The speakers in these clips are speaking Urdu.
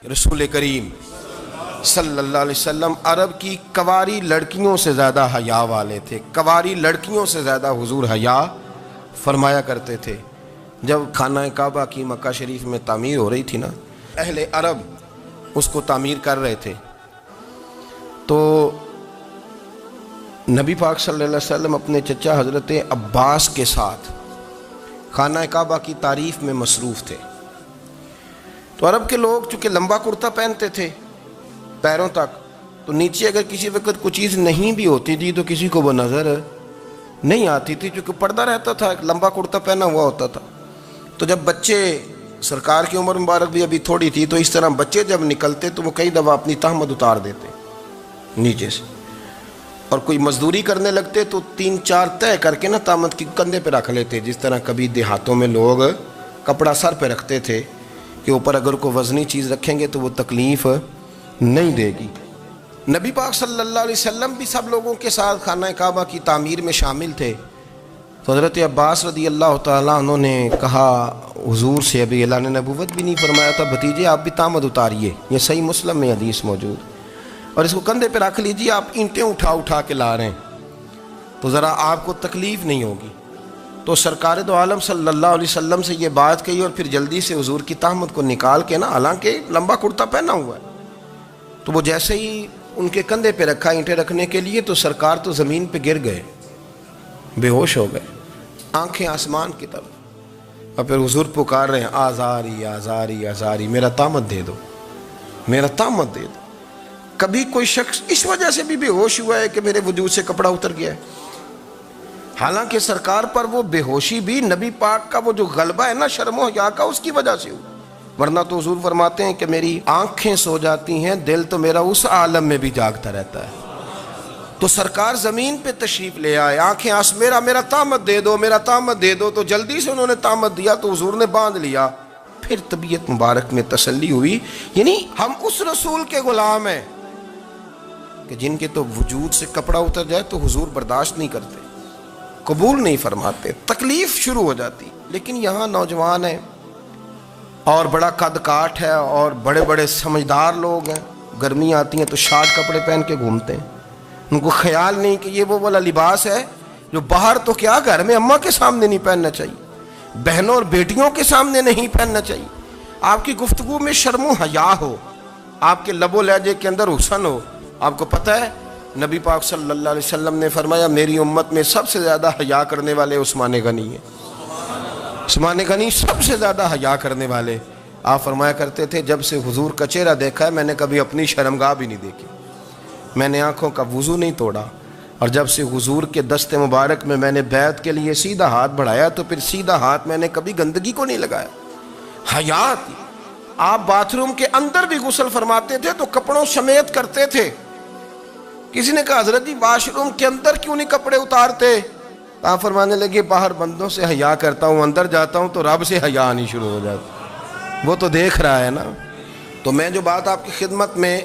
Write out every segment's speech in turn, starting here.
رسول کریم صلی اللہ علیہ وسلم عرب کی کواری لڑکیوں سے زیادہ حیا والے تھے. کواری لڑکیوں سے زیادہ حضور حیا فرمایا کرتے تھے. جب خانہ کعبہ کی مکہ شریف میں تعمیر ہو رہی تھی نا، اہل عرب اس کو تعمیر کر رہے تھے، تو نبی پاک صلی اللہ علیہ وسلم اپنے چچا حضرت عباس کے ساتھ خانہ کعبہ کی تعریف میں مصروف تھے. تو عرب کے لوگ چونکہ لمبا کرتا پہنتے تھے پیروں تک، تو نیچے اگر کسی وقت کوئی چیز نہیں بھی ہوتی تھی تو کسی کو وہ نظر نہیں آتی تھی، چونکہ پردہ رہتا تھا، ایک لمبا کرتا پہنا ہوا ہوتا تھا. تو جب بچے، سرکار کی عمر مبارک بھی ابھی تھوڑی تھی، تو اس طرح بچے جب نکلتے تو وہ کئی دفعہ اپنی تہمت اتار دیتے نیچے سے، اور کوئی مزدوری کرنے لگتے تو 3-4 طے کر کے نا تہمت کی کندھے پہ رکھ لیتے. جس طرح کبھی دیہاتوں میں لوگ کپڑا سر پہ رکھتے تھے کہ اوپر اگر کوئی وزنی چیز رکھیں گے تو وہ تکلیف نہیں دے گی. نبی پاک صلی اللہ علیہ وسلم بھی سب لوگوں کے ساتھ خانہ کعبہ کی تعمیر میں شامل تھے. تو حضرت عباس رضی اللہ تعالیٰ عنہ نے کہا حضور سے، ابھی اللہ نے نبوت بھی نہیں فرمایا تھا، بھتیجے آپ بھی تہمت اتاریے، یہ صحیح مسلم میں حدیث موجود، اور اس کو کندھے پہ رکھ لیجیے، آپ اینٹیں اٹھا کے لا رہے ہیں تو ذرا آپ کو تکلیف نہیں ہوگی. تو سرکار دو عالم صلی اللہ علیہ وسلم سے یہ بات کہی، اور پھر جلدی سے حضور کی تہمت کو نکال کے نا، حالانکہ لمبا کرتا پہنا ہوا ہے، تو وہ جیسے ہی ان کے کندھے پہ رکھا اینٹیں رکھنے کے لیے، تو سرکار تو زمین پہ گر گئے، بے ہوش ہو گئے، آنکھیں آسمان کی طرف، اور پھر حضور پکار رہے ہیں آزاری آزاری آزاری، میرا تہمت دے دو، میرا تہمت دے دو. کبھی کوئی شخص اس وجہ سے بھی بے ہوش ہوا ہے کہ میرے وجود سے کپڑا اتر گیا ہے؟ حالانکہ سرکار پر وہ بے ہوشی بھی نبی پاک کا وہ جو غلبہ ہے نا شرم و حیا کا، اس کی وجہ سے ہوا. ورنہ تو حضور فرماتے ہیں کہ میری آنکھیں سو جاتی ہیں، دل تو میرا اس عالم میں بھی جاگتا رہتا ہے. تو سرکار زمین پہ تشریف لے آئے، آنکھیں میرا تہمت دے دو، میرا تہمت دے دو. تو جلدی سے انہوں نے تہمت دیا تو حضور نے باندھ لیا. پھر طبیعت مبارک میں تسلی ہوئی، یعنی ہم اس رسول کے غلام ہیں کہ جن کے تو وجود سے کپڑا اتر جائے تو حضور برداشت نہیں کرتے، قبول نہیں فرماتے، تکلیف شروع ہو جاتی. لیکن یہاں نوجوان ہیں اور بڑا قد کاٹ ہے اور بڑے بڑے سمجھدار لوگ ہیں، گرمی آتی ہیں تو شارٹ کپڑے پہن کے گھومتے ہیں. ان کو خیال نہیں کہ یہ وہ والا لباس ہے جو باہر تو کیا گھر میں اماں کے سامنے نہیں پہننا چاہیے، بہنوں اور بیٹیوں کے سامنے نہیں پہننا چاہیے. آپ کی گفتگو میں شرم و حیا ہو، آپ کے لب و لہجے کے اندر حسن ہو. آپ کو پتہ ہے نبی پاک صلی اللہ علیہ وسلم نے فرمایا میری امت میں سب سے زیادہ حیا کرنے والے عثمان غنی ہیں. عثمان غنی سب سے زیادہ حیا کرنے والے. آپ فرمایا کرتے تھے جب سے حضور کا چہرہ دیکھا ہے میں نے کبھی اپنی شرمگاہ بھی نہیں دیکھی، میں نے آنکھوں کا وضو نہیں توڑا، اور جب سے حضور کے دست مبارک میں نے بیعت کے لیے سیدھا ہاتھ بڑھایا تو پھر سیدھا ہاتھ میں نے کبھی گندگی کو نہیں لگایا. حیا تھی. آپ باتھ روم کے اندر بھی غسل فرماتے تھے تو کپڑوں سمیت کرتے تھے. کسی نے کہا حضرت جی واش روم کے اندر کیوں نہیں کپڑے اتارتے؟ آپ فرمانے لگے باہر بندوں سے حیا کرتا ہوں، اندر جاتا ہوں تو رب سے حیا آنی شروع ہو جاتی، وہ تو دیکھ رہا ہے نا. تو میں جو بات آپ کی خدمت میں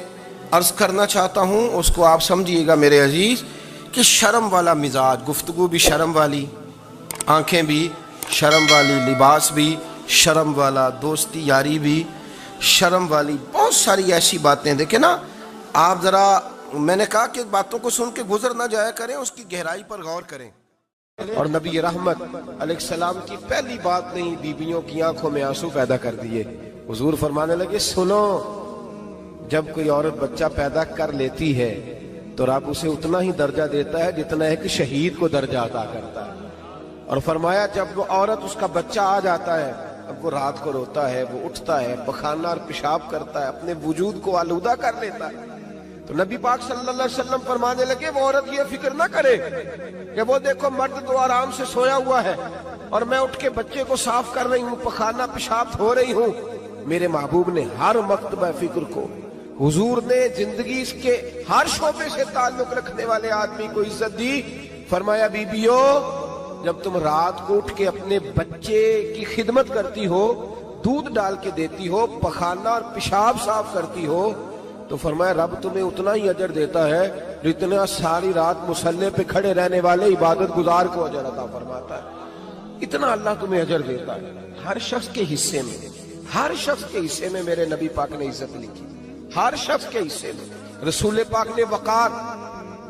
عرض کرنا چاہتا ہوں اس کو آپ سمجھیے گا میرے عزیز، کہ شرم والا مزاج، گفتگو بھی شرم والی، آنکھیں بھی شرم والی، لباس بھی شرم والا، دوستی یاری بھی شرم والی، بہت ساری ایسی باتیں. دیکھیں نا آپ ذرا، میں نے کہا کہ باتوں کو سن کے گزر نہ جایا کریں، اس کی گہرائی پر غور کریں. اور نبی رحمت علیہ السلام کی پہلی بات نہیں بیویوں کی آنکھوں میں آنسو پیدا کر دیے. حضور فرمانے لگے سنو، جب کوئی عورت بچہ پیدا کر لیتی ہے تو رب اسے اتنا ہی درجہ دیتا ہے جتنا ایک شہید کو درجہ عطا کرتا ہے. اور فرمایا جب وہ عورت اس کا بچہ آ جاتا ہے، اب وہ رات کو روتا ہے، وہ اٹھتا ہے، پخانہ اور پیشاب کرتا ہے، اپنے وجود کو آلودہ کر لیتا ہے. تو نبی پاک صلی اللہ علیہ وسلم فرمانے لگے وہ عورت یہ فکر نہ کرے کہ وہ دیکھو مرد تو آرام سے سویا ہوا ہے اور میں اٹھ کے بچے کو صاف کر رہی ہوں، پخانہ پیشاب دھو رہی ہوں. میرے محبوب نے ہر مرتبہ فکر کو، حضور نے زندگی اس کے ہر شعبے سے تعلق رکھنے والے آدمی کو عزت دی. فرمایا بیبیو جب تم رات کو اٹھ کے اپنے بچے کی خدمت کرتی ہو، دودھ ڈال کے دیتی ہو، پخانہ اور پیشاب صاف کرتی ہو، تو فرمایا رب تمہیں اتنا ہی اجر دیتا ہے جتنا ساری رات مصلی پہ کھڑے رہنے والے عبادت گزار کو اجر عطا فرماتا ہے. اتنا اللہ تمہیں اجر دیتا ہے. ہر شخص کے حصے میں، ہر شخص کے حصے میں میرے نبی پاک نے عزت لکھی، ہر شخص کے حصے میں. رسول پاک نے وقار،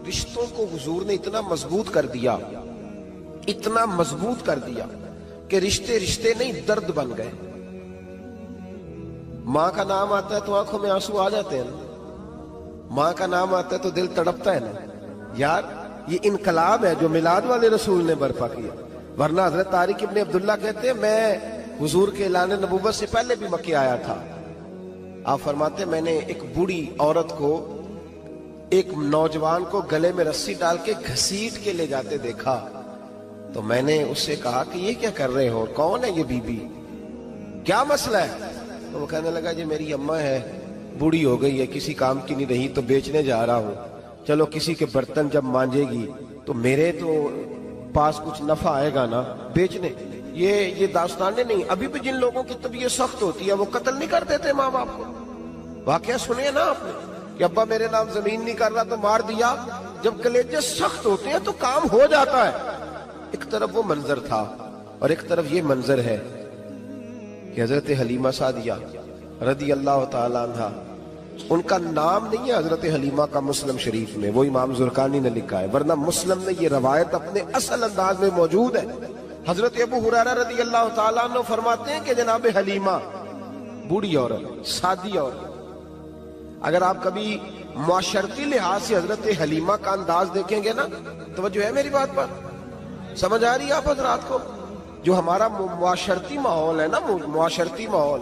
رشتوں کو حضور نے اتنا مضبوط کر دیا، اتنا مضبوط کر دیا کہ رشتے رشتے نہیں درد بن گئے. ماں کا نام آتا ہے تو آنکھوں میں آنسو آ جاتے ہیں، ماں کا نام آتا ہے تو دل تڑپتا ہے نا. یار یہ انقلاب ہے جو میلاد والے رسول نے برپا کیا. ورنہ حضرت طارق ابن عبداللہ کہتے ہیں میں حضور کے اعلان نبوت سے پہلے بھی مکے آیا تھا. آپ فرماتے میں نے ایک بوڑھی عورت کو، ایک نوجوان کو گلے میں رسی ڈال کے گھسیٹ کے لے جاتے دیکھا تو میں نے اس سے کہا کہ یہ کیا کر رہے ہو، کون ہے یہ بی بی، کیا مسئلہ ہے؟ تو وہ کہنے لگا جی میری اماں ہے، بوڑھی ہو گئی ہے، کسی کام کی نہیں رہی تو بیچنے جا رہا ہوں. چلو کسی کے برتن جب مانجے گی تو میرے تو پاس کچھ نفع آئے گا نا بیچنے. یہ داستانیں نہیں. ابھی بھی جن لوگوں کی طبیعت سخت ہوتی ہے وہ قتل نہیں کر دیتے ماں باپ کو. واقعہ سنے نا آپ نے کہ ابا میرے نام زمین نہیں کر رہا تو مار دیا. جب کلیجے سخت ہوتے ہیں تو کام ہو جاتا ہے. ایک طرف وہ منظر تھا اور ایک طرف یہ منظر ہے کہ حضرت حلیمہ سعدیہ رضی اللہ تعالی عنہ، ان کا نام نہیں ہے حضرت حلیمہ کا مسلم شریف میں، وہ امام زرقانی نے لکھا ہے، ورنہ مسلم میں یہ روایت اپنے اصل انداز میں موجود ہے. حضرت ابو ہریرہ رضی اللہ تعالیٰ عنہ فرماتے ہیں کہ جناب حلیمہ بوڑھی عورت، سادی عورت. اگر آپ کبھی معاشرتی لحاظ سے حضرت حلیمہ کا انداز دیکھیں گے نا، توجہ ہے میری بات پر، سمجھ آ رہی ہے آپ حضرات کو؟ جو ہمارا معاشرتی ماحول ہے نا، معاشرتی ماحول،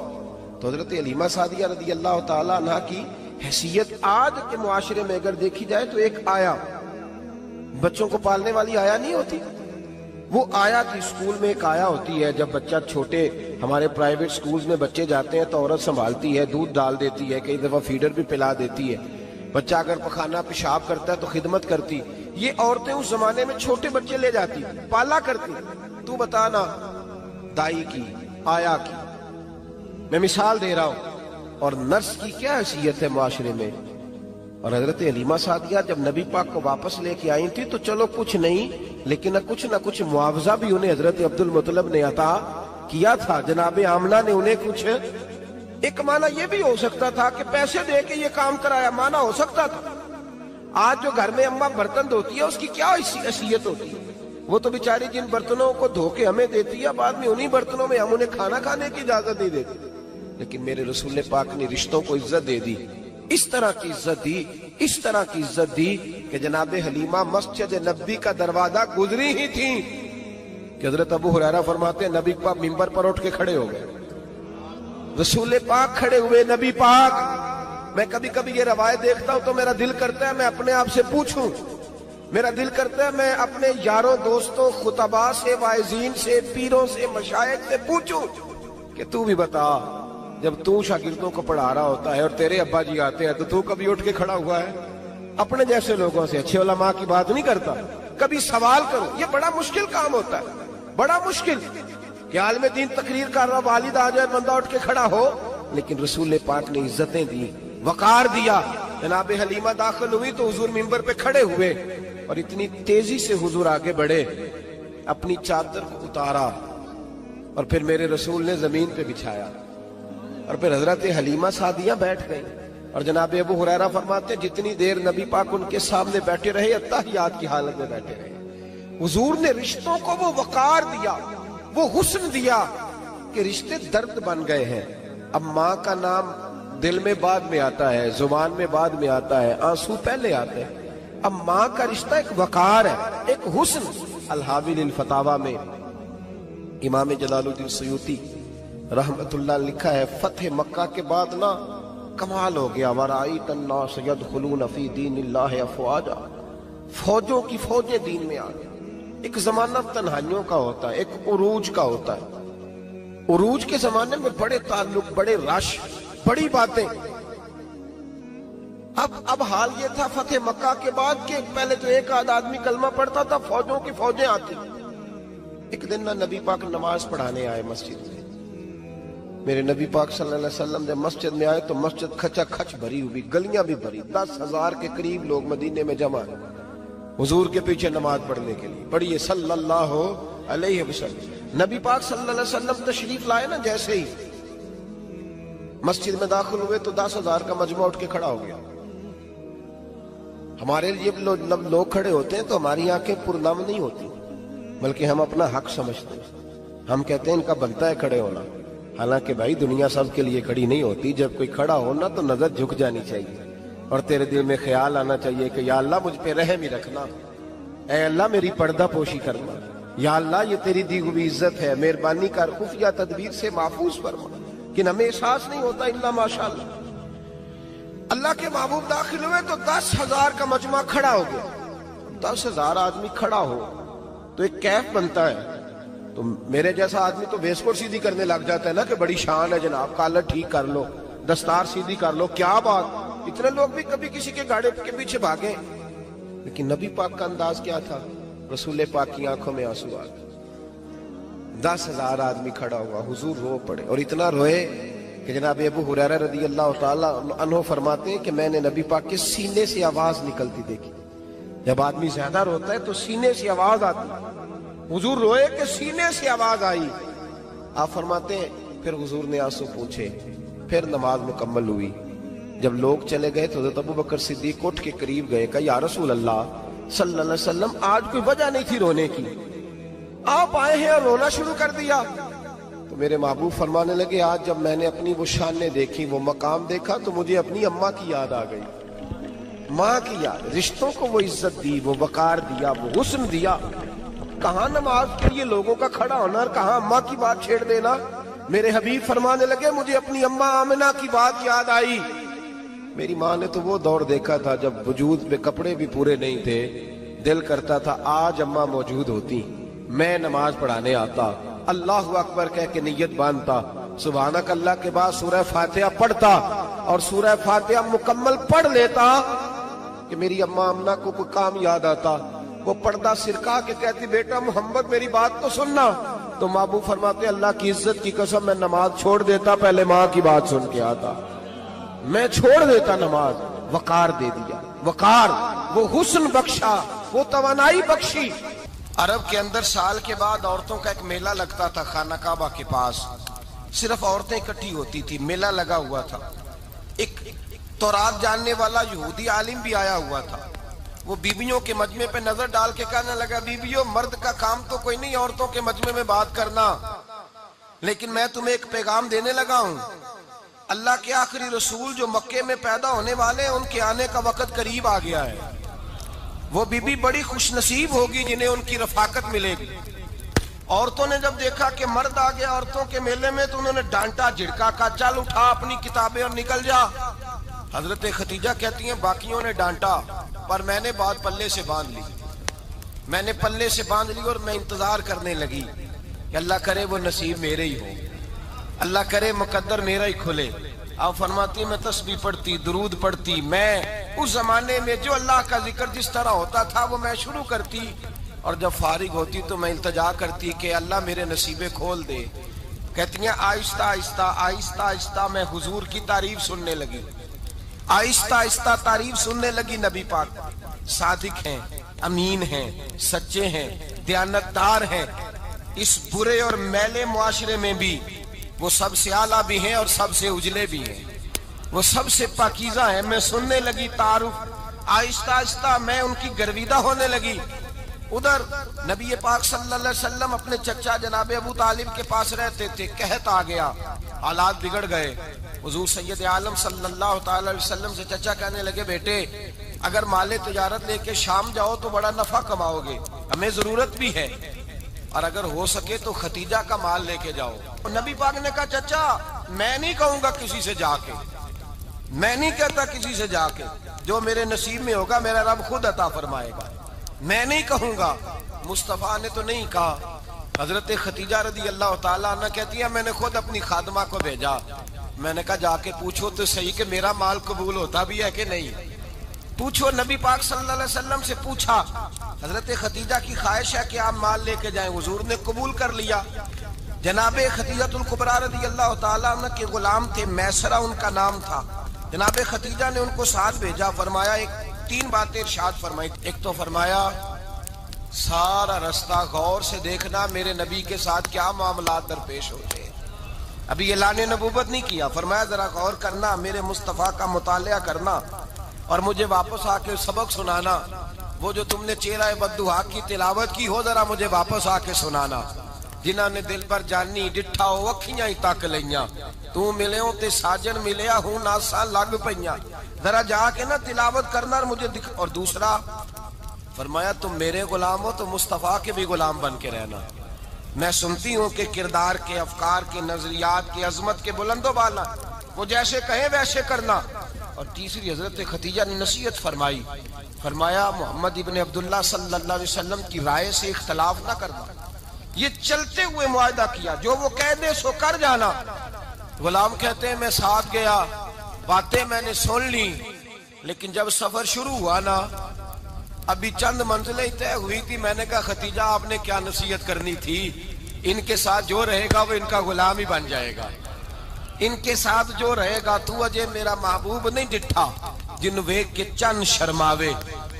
تو حضرت حلیمہ سعدیہ رضی اللہ تعالیٰ عنہ کی حیثیت آج کے معاشرے میں اگر دیکھی جائے تو ایک آیا، بچوں کو پالنے والی آیا نہیں ہوتی، وہ آیا تھی. اسکول میں ایک آیا ہوتی ہے، جب بچہ چھوٹے ہمارے پرائیویٹ سکولز میں بچے جاتے ہیں تو عورت سنبھالتی ہے، دودھ ڈال دیتی ہے، کئی دفعہ فیڈر بھی پلا دیتی ہے. بچہ اگر پخانہ پیشاب کرتا ہے تو خدمت کرتی. یہ عورتیں اس زمانے میں چھوٹے بچے لے جاتی، پالا کرتی. تو بتانا دائی کی، آیا کی، میں مثال دے رہا ہوں، اور نرس کی کیا حیثیت ہے معاشرے میں. اور حضرت حلیمہ سعدیہ جب نبی پاک کو واپس لے کے آئی تھی تو چلو کچھ نہیں، لیکن نہ کچھ معاوضہ بھی انہیں حضرت عبد المطلب نے عطا کیا تھا. جناب آمنہ نے انہیں کچھ، ایک معنی یہ بھی ہو سکتا تھا کہ پیسے دے کے یہ کام کرایا، معنی ہو سکتا تھا. آج جو گھر میں اماں برتن دھوتی ہے اس کی کیا حیثیت ہوتی ہے؟ وہ تو بیچاری جن برتنوں کو دھو کے ہمیں دیتی ہے، بعد میں انہی برتنوں میں ہم انہیں کھانا کھانے کی اجازت نہیں دیتے. لیکن میرے رسول پاک نے رشتوں کو عزت دے دی، اس طرح کی عزت دی، اس طرح کی عزت دی کہ جناب حلیمہ مسجد نبی کا دروازہ گزری ہی تھی کہ حضرت ابو ہریرہ فرماتے ہیں نبی پاک منبر پر اٹھ کے کھڑے ہو گئے. رسول پاک کھڑے ہوئے، نبی پاک. میں کبھی کبھی یہ روایت دیکھتا ہوں تو میرا دل کرتا ہے میں اپنے آپ سے پوچھوں، میرا دل کرتا ہے میں اپنے یاروں دوستوں خطباء سے، واعظین سے، پیروں سے، مشائخ سے پوچھوں کہ تو بھی بتا، جب تو شاگردوں کو پڑھا رہا ہوتا ہے اور تیرے ابا جی آتے ہیں تو کبھی اٹھ کے کھڑا ہوا ہے؟ اپنے جیسے لوگوں سے، اچھے علماء کی بات نہیں کرتا، کبھی سوال کرو. یہ بڑا مشکل کام ہوتا ہے، بڑا مشکل کہ عالم دین تقریر کر رہا، والد آ جائے، بندہ اٹھ کے کھڑا ہو. لیکن رسول پاک نے عزتیں دی، وقار دیا. جناب حلیمہ داخل ہوئی تو حضور منبر پہ کھڑے ہوئے اور اتنی تیزی سے حضور آگے بڑھے، اپنی چادر کو اتارا اور پھر میرے رسول نے زمین پہ بچھایا اور پھر حضرت حلیمہ سعدیہ بیٹھ گئی. اور جناب ابو ہریرہ فرماتے جتنی دیر نبی پاک ان کے سامنے بیٹھے رہے اتحیات کی حالت میں بیٹھے رہے. حضور نے رشتوں کو وہ وقار دیا، وہ حسن دیا کہ رشتے درد بن گئے ہیں. اب ماں کا نام دل میں بعد میں آتا ہے، زبان میں بعد میں آتا ہے، آنسو پہلے آتے ہیں. اب ماں کا رشتہ ایک وقار ہے، ایک حسن. الحاوی للفتاوی میں امام جلال الدین سیوطی رحمت اللہ لکھا ہے فتح مکہ کے بعد نا کمال ہو گیا. وَرَأَيْتَ النَّاسَ يَدْخُلُونَ فِي دِينِ اللَّهِ أَفْوَاجًا، فوجوں کی فوجیں دین میں آ گئی. ایک زمانہ تنہائیوں کا ہوتا ہے، ایک عروج کا ہوتا ہے. عروج کے زمانے میں بڑے تعلق، بڑے رش، بڑی باتیں. اب حال یہ تھا فتح مکہ کے بعد کہ پہلے تو ایک آدھ آدمی کلمہ پڑھتا تھا، فوجوں کی فوجیں آتی. ایک دن نہ نبی پاک نماز پڑھانے آئے مسجد میں. میرے نبی پاک صلی اللہ علیہ وسلم جب مسجد میں آئے تو مسجد کھچا کھچ بھری ہوئی، گلیاں بھی بھری، 10,000 کے قریب لوگ مدینے میں جمع ہیں حضور کے پیچھے نماز پڑھنے کے لیے. پڑھیے صلی اللہ علیہ وسلم. نبی پاک صلی اللہ علیہ وسلم تشریف لائے نا، جیسے ہی مسجد میں داخل ہوئے تو 10,000 کا مجمع اٹھ کے کھڑا ہو گیا. ہمارے لیے لوگ کھڑے ہوتے ہیں تو ہماری آنکھیں پرنم نہیں ہوتی، بلکہ ہم اپنا حق سمجھتے ہیں. ہم کہتے ہیں ان کا بنتا ہے کھڑے ہونا، حالانکہ بھائی دنیا سب کے لیے کھڑی نہیں ہوتی. جب کوئی کھڑا ہونا تو نظر جھک جانی چاہیے اور تیرے دل میں خیال آنا چاہیے کہ یا اللہ مجھ پہ رحم ہی رکھنا، اے اللہ میری پردہ پوشی کرنا، یا اللہ یہ تیری دی ہوئی عزت ہے، مہربانی کر خفیہ تدبیر سے محفوظ فرما. کہ ہمیں احساس نہیں ہوتا الا ماشاءاللہ. اللہ کے محبوب داخل ہوئے تو 10,000 کا مجمع کھڑا ہو گیا. 10,000 آدمی کھڑا ہو تو ایک کیف بنتا ہے. تو میرے جیسا آدمی تو ویسکوٹ سیدھی کرنے لگ جاتا ہے نا کہ بڑی شان ہے جناب، کالر ٹھیک کر لو، دستار سیدھی کر لو، کیا بات. اتنے لوگ بھی کبھی کسی کے گاڑی کے پیچھے بھاگے. لیکن نبی پاک کا انداز کیا تھا؟ رسول پاک کی آنکھوں میں آنسو آ گئے. 10,000 آدمی کھڑا ہوا، حضور رو پڑے اور اتنا روئے کہ جناب ابو ہریرہ رضی اللہ تعالیٰ عنہ فرماتے ہیں کہ میں نے نبی پاک کے سینے سے آواز نکلتی دیکھی. جب آدمی زیادہ روتا ہے تو سینے سے آواز آتی. حضور روئے کہ سینے سے آواز آئی. آپ فرماتے ہیں پھر حضور نے آنسو پوچھے، پھر نماز مکمل ہوئی. جب لوگ چلے گئے تو حضرت ابوبکر صدیق اٹھ کے قریب گئے، کہا یا رسول اللہ صلی اللہ علیہ وسلم آج کوئی وجہ نہیں تھی رونے کی، آپ آئے ہیں اور رونا شروع کر دیا. تو میرے محبوب فرمانے لگے آج جب میں نے اپنی وہ شانیں دیکھی، وہ مقام دیکھا تو مجھے اپنی اماں کی یاد آ گئی. ماں کی یاد، رشتوں کو وہ عزت دی، وہ وقار دیا، وہ حسن دیا. کہاں نماز کے لیے لوگوں کا کھڑا ہونا اور کہاں اماں کی بات چھیڑ دینا. میرے حبیب فرمانے لگے مجھے اپنی اماں آمنہ کی بات یاد آئی. میری ماں نے تو وہ دور دیکھا تھا جب وجود میں کپڑے بھی پورے نہیں تھے، دل کرتا تھا آج اماں موجود ہوتی، میں نماز پڑھانے آتا، اللہ اکبر کہہ کے نیت باندھتا، سبحانک اللہ کے بعد سورہ فاتحہ پڑھتا اور سورہ فاتحہ مکمل پڑھ لیتا کہ میری اماں آمنہ کو کوئی کام یاد آتا. وہ پردہ سرکا کے کہتی بیٹا محمد میری بات تو سننا. تو محبوب فرماتے اللہ کی عزت کی قسم میں نماز چھوڑ دیتا، پہلے ماں کی بات سن کے آتا. میں چھوڑ دیتا نماز. وقار دے دیا، وقار، وہ حسن بخشا، وہ توانائی بخشی. عرب کے اندر سال کے بعد عورتوں کا ایک میلہ لگتا تھا خانہ کعبہ کے پاس. صرف عورتیں اکٹھی ہوتی تھی، میلہ لگا ہوا تھا. ایک تورات جاننے والا یہودی عالم بھی آیا ہوا تھا. وہ بیویوں کے مجمع پہ نظر ڈال کے کہنے لگا بیویوں مرد کا کام تو کوئی نہیں عورتوں کے مجمع میں بات کرنا، لیکن میں تمہیں ایک پیغام دینے لگا ہوں. اللہ کے آخری رسول جو مکے میں پیدا ہونے والے ہیں ان کے آنے کا وقت قریب آ گیا ہے. وہ بیوی بڑی خوش نصیب ہوگی جنہیں ان کی رفاقت ملے گی. عورتوں نے جب دیکھا کہ مرد آ گیا عورتوں کے میلے میں تو انہوں نے ڈانٹا جھڑکا، کہا چل اٹھا اپنی کتابیں اور نکل جا. حضرت خدیجہ کہتی ہیں باقیوں نے ڈانٹا پر میں نے بات پلے سے باندھ لی. میں نے پلے سے باندھ لی اور میں انتظار کرنے لگی کہ اللہ کرے وہ نصیب میرے ہی ہو، اللہ کرے مقدر میرا ہی کھلے. آپ فرماتی میں تسبیح پڑھتی، درود پڑھتی. میں اس زمانے میں جو اللہ کا ذکر جس طرح ہوتا تھا وہ میں شروع کرتی اور جب فارغ ہوتی تو میں التجا کرتی کہ اللہ میرے نصیبے کھول دے. کہتی ہیں آہستہ آہستہ آہستہ آہستہ میں حضور کی تعریف سننے لگی. آہستہ آہستہ تعریف سننے لگی. نبی پاک صادق ہیں، امین ہیں، سچے ہیں، دیانتدار ہیں. اس برے اور میلے معاشرے میں بھی وہ سب سے اعلیٰ بھی ہیں اور سب سے اجلے بھی ہیں، وہ سب سے پاکیزہ ہیں. میں سننے لگی تعارف. آہستہ آہستہ میں ان کی گرویدہ ہونے لگی. ادھر نبی پاک صلی اللہ علیہ وسلم اپنے چچا جناب ابو طالب کے پاس رہتے تھے. قحط آ گیا، حالات بگڑ گئے. حضور سید عالم صلی اللہ تعالی علیہ وسلم سے چچا کہنے لگے بیٹے اگر مال تجارت لے کے شام جاؤ تو بڑا نفع کماؤ گے، ہمیں ضرورت بھی ہے، اور اگر ہو سکے تو ختیجہ کا مال لے کے جاؤ. نبی پاک نے کہا چچا میں نہیں کہوں گا کسی سے جا کے، میں نہیں کہتا کسی سے جا کے، جو میرے نصیب میں ہوگا میرا رب خود عطا فرمائے گا، میں نہیں کہوں گا. مصطفیٰ نے تو نہیں کہا. حضرت خدیجہ رضی اللہ تعالیٰ عنہ کہتی ہے میں نے خود اپنی خادمہ کو بھیجا. میں نے کہا جا کے پوچھو تو صحیح کہ میرا مال قبول ہوتا بھی ہے کہ نہیں، پوچھو. نبی پاک صلی اللہ علیہ وسلم سے پوچھا. حضرت خدیجہ کی خواہش ہے کہ آپ مال لے کے جائیں. حضور نے قبول کر لیا. جناب خدیجہ الکبریٰ رضی اللہ تعالیٰ عنہ کے غلام تھے، میسرہ ان کا نام تھا. جناب خدیجہ نے ان کو ساتھ بھیجا. فرمایا ایک 3 باتیں ارشاد فرمائی. ایک تو فرمایا سارا رستہ غور سے دیکھنا میرے نبی کے ساتھ کیا معاملات درپیش ہوتے ہیں. ابھی اعلان نبوت نہیں کیا. فرمایا ذرا غور کرنا، میرے مصطفیٰ کا مطالعہ کرنا اور مجھے واپس آ کے سبق سنانا. وہ جو تم نے چہرہ بددعا کی تلاوت کی ہو ذرا مجھے واپس آ کے سنانا. جنہاں نے دل پر جانی ڈٹھا ہو اکھیاں ہی تک لیاں، تو ملے ہوں تے ساجن ملیا ہوں ناساں لگ پئیاں. ذرا جا کے نا تلاوت کرنا اور مجھے دکھ. اور دوسرا فرمایا تم میرے غلام ہو تو مصطفیٰ کے بھی غلام بن کے رہنا. میں سنتی ہوں کہ کردار کے، افکار کے، نظریات کے، عظمت کے بلند و بالا، وہ جیسے کہیں ویسے کرنا. اور تیسری حضرت خدیجہ نے نصیحت فرمائی. فرمایا محمد ابن عبداللہ صلی اللہ علیہ وسلم کی رائے سے اختلاف نہ کرنا. یہ چلتے ہوئے معاہدہ کیا، جو وہ کہہ دے سو کر جانا. غلام کہتے ہیں میں ساتھ گیا، باتیں میں نے سن لی، لیکن جب سفر شروع ہوا نا ابھی چند منزلیں طے ہوئی تھی. میں نے کہا خدیجہ آپ نے کیا نصیحت کرنی تھی؟ ان کے ساتھ جو رہے گا وہ ان کا غلام ہی بن جائے گا. ان کے ساتھ جو رہے گا تو اجے میرا محبوب نہیں ڈٹھا جن ویکھ کے چن شرماوے.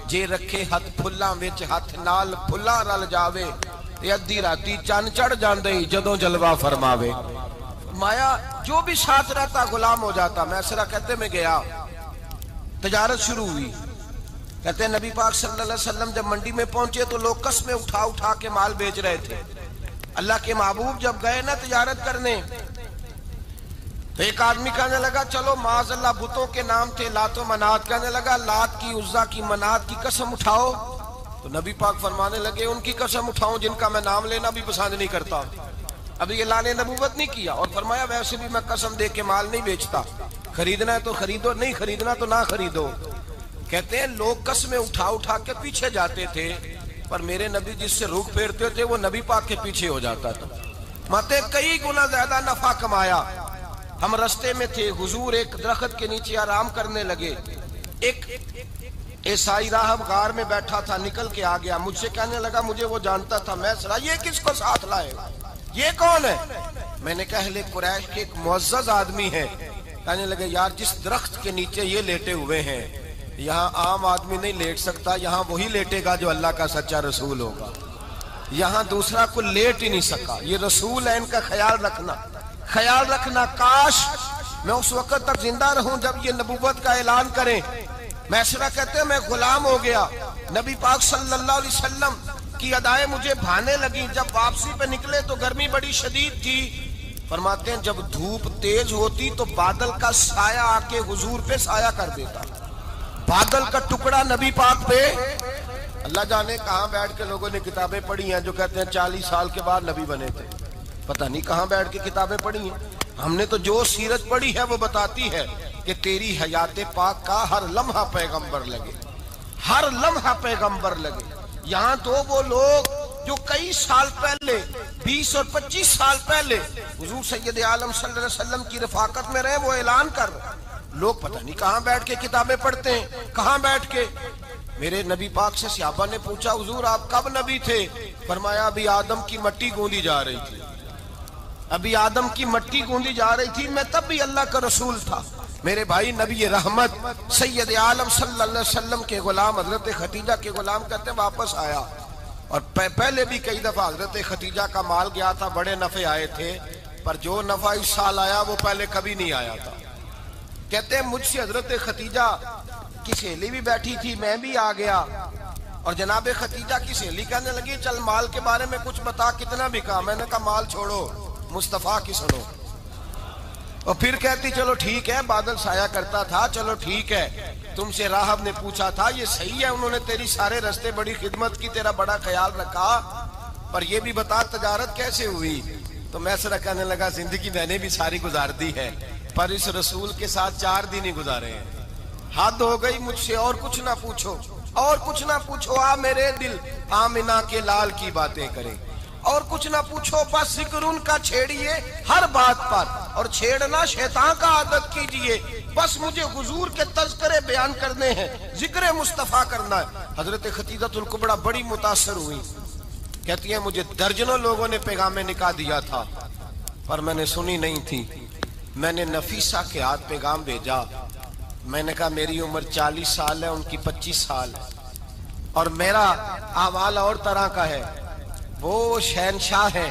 جے رکھے ہاتھ پھلاں وچ ہاتھ نال پھلاں رل جاوے تے ادھی راتی چن چڑھ جاندے جدوں جلوہ فرماوے. مایا جو بھی ساتھ رہتا غلام ہو جاتا. میں اسرا کہتے میں گیا، تجارت شروع ہوئی. کہتے ہیں نبی پاک صلی اللہ علیہ وسلم جب منڈی میں پہنچے تو لوگ قسمیں اٹھا اٹھا کے مال بیچ رہے تھے. اللہ کے محبوب جب گئے نا تجارت کرنے تو ایک آدمی کہنے لگا چلو معاذ اللہ بتوں کے نام تھے لات و منات، کہنے لگا لات کی، عزا کی، منات کی قسم اٹھاؤ. تو نبی پاک فرمانے لگے ان کی قسم اٹھاؤں جن کا میں نام لینا بھی پسند نہیں کرتا. ابھی اعلان نبوت نہیں کیا. اور فرمایا ویسے بھی میں قسم دے کے مال نہیں بیچتا، خریدنا ہے تو خریدو، نہیں خریدنا تو نہ خریدو. کہتے ہیں لوگ قسمیں اٹھا اٹھا کے پیچھے جاتے تھے، پر میرے نبی جس سے رخ پھیرتے تھے وہ نبی پاک کے پیچھے ہو جاتا تھا. ماتے کئی گنا زیادہ نفع کمایا. ہم رستے میں تھے، حضور ایک درخت کے نیچے آرام کرنے لگے. ایک عیسائی راہب غار میں بیٹھا تھا، نکل کے آ گیا. مجھ سے کہنے لگا مجھے وہ جانتا تھا. میں سنا یہ کس کو ساتھ لائے، یہ کون ہے؟ میں نے کہا اہل قریش کے ایک معزز آدمی ہے. کہنے لگے یار جس درخت کے نیچے یہ لیٹے ہوئے ہیں یہاں عام آدمی نہیں لیٹ سکتا، یہاں وہی لیٹے گا جو اللہ کا سچا رسول ہوگا. یہاں دوسرا کو لیٹ ہی نہیں سکا. یہ رسول ہے، ان کا خیال رکھنا، خیال رکھنا. کاش میں اس وقت تک زندہ رہوں جب یہ نبوت کا اعلان کریں. میں سنا کہتے ہیں میں غلام ہو گیا. نبی پاک صلی اللہ علیہ وسلم کی ادائیں مجھے بھانے لگی. جب واپسی پہ نکلے تو گرمی بڑی شدید تھی. فرماتے ہیں جب دھوپ تیز ہوتی تو بادل کا سایہ آ کے حضور پہ سایہ کر دیتا. بادل کا ٹکڑا نبی پاک پہ. اللہ جانے کہاں بیٹھ کے لوگوں نے کتابیں پڑھی ہیں جو کہتے ہیں 40 سال کے بعد نبی بنے تھے. پتہ نہیں کہاں بیٹھ کے کتابیں پڑھی ہیں. ہم نے تو جو سیرت پڑھی ہے وہ بتاتی ہے کہ تیری حیات پاک کا ہر لمحہ پیغمبر لگے، ہر لمحہ پیغمبر لگے. یہاں تو وہ لوگ جو کئی سال پہلے 20 اور 25 سال پہلے حضور سید عالم صلی اللہ علیہ وسلم کی رفاقت میں رہے وہ اعلان کر رہے. لوگ پتہ نہیں کہاں بیٹھ کے کتابیں پڑھتے ہیں، کہاں بیٹھ کے. میرے نبی پاک سے صحابہ نے پوچھا حضور آپ کب نبی تھے؟ فرمایا ابھی آدم کی مٹی گوندی جا رہی تھی، ابھی آدم کی مٹی گوندی جا رہی تھی، میں تب بھی اللہ کا رسول تھا. میرے بھائی نبی رحمت سید عالم صلی اللہ علیہ وسلم کے غلام حضرت خدیجہ کے غلام کہتے ہیں واپس آیا. اور پہلے بھی کئی دفعہ حضرت خدیجہ کا مال گیا تھا، بڑے نفع آئے تھے، پر جو نفع اس سال آیا وہ پہلے کبھی نہیں آیا تھا. کہتے ہیں مجھ سے حضرت خدیجہ کی سہیلی بھی بیٹھی تھی، میں بھی آ گیا. اور جناب خدیجہ کی سہیلی کہنے لگی چل مال کے بارے میں کچھ بتا، کتنا بکا؟ میں نے کہا مال چھوڑو، مصطفیٰ کی سنو. اور پھر کہتی چلو ٹھیک ہے، بادل سایہ کرتا تھا، چلو ٹھیک ہے. تم سے راہب نے پوچھا تھا یہ صحیح ہے، انہوں نے تیری سارے رستے بڑی خدمت کی، تیرا بڑا خیال رکھا، پر یہ بھی بتا تجارت کیسے ہوئی؟ تو میں سر کہنے لگا زندگی میں نے بھی ساری گزار دی ہے، پر اس رسول کے ساتھ 4 دن ہی گزارے ہیں. حد ہو گئی مجھ سے، اور کچھ نہ پوچھو، اور کچھ نہ پوچھو. آ میرے دل آمنہ کے لال کی باتیں کرے، اور کچھ نہ پوچھو، بس ذکر ان کا چھیڑیے ہر بات پر، اور چھیڑنا شیطان کا عادت کیجئے. بس مجھے حضور کے تذکرے بیان کرنے ہیں، ذکر مصطفیٰ کرنا ہے. حضرت خدیجہ الکبریٰ بڑی متاثر ہوئی. کہتی ہیں مجھے درجنوں لوگوں نے پیغام نکاح دیا تھا پر میں نے سنی نہیں تھی. میں نے نفیسہ کے ہاتھ پیغام بھیجا. میں نے کہا میری عمر 40 سال ہے، ان کی 25 سال ہے، اور میرا اعمال اور طرح کا ہے، وہ شہنشاہ ہے،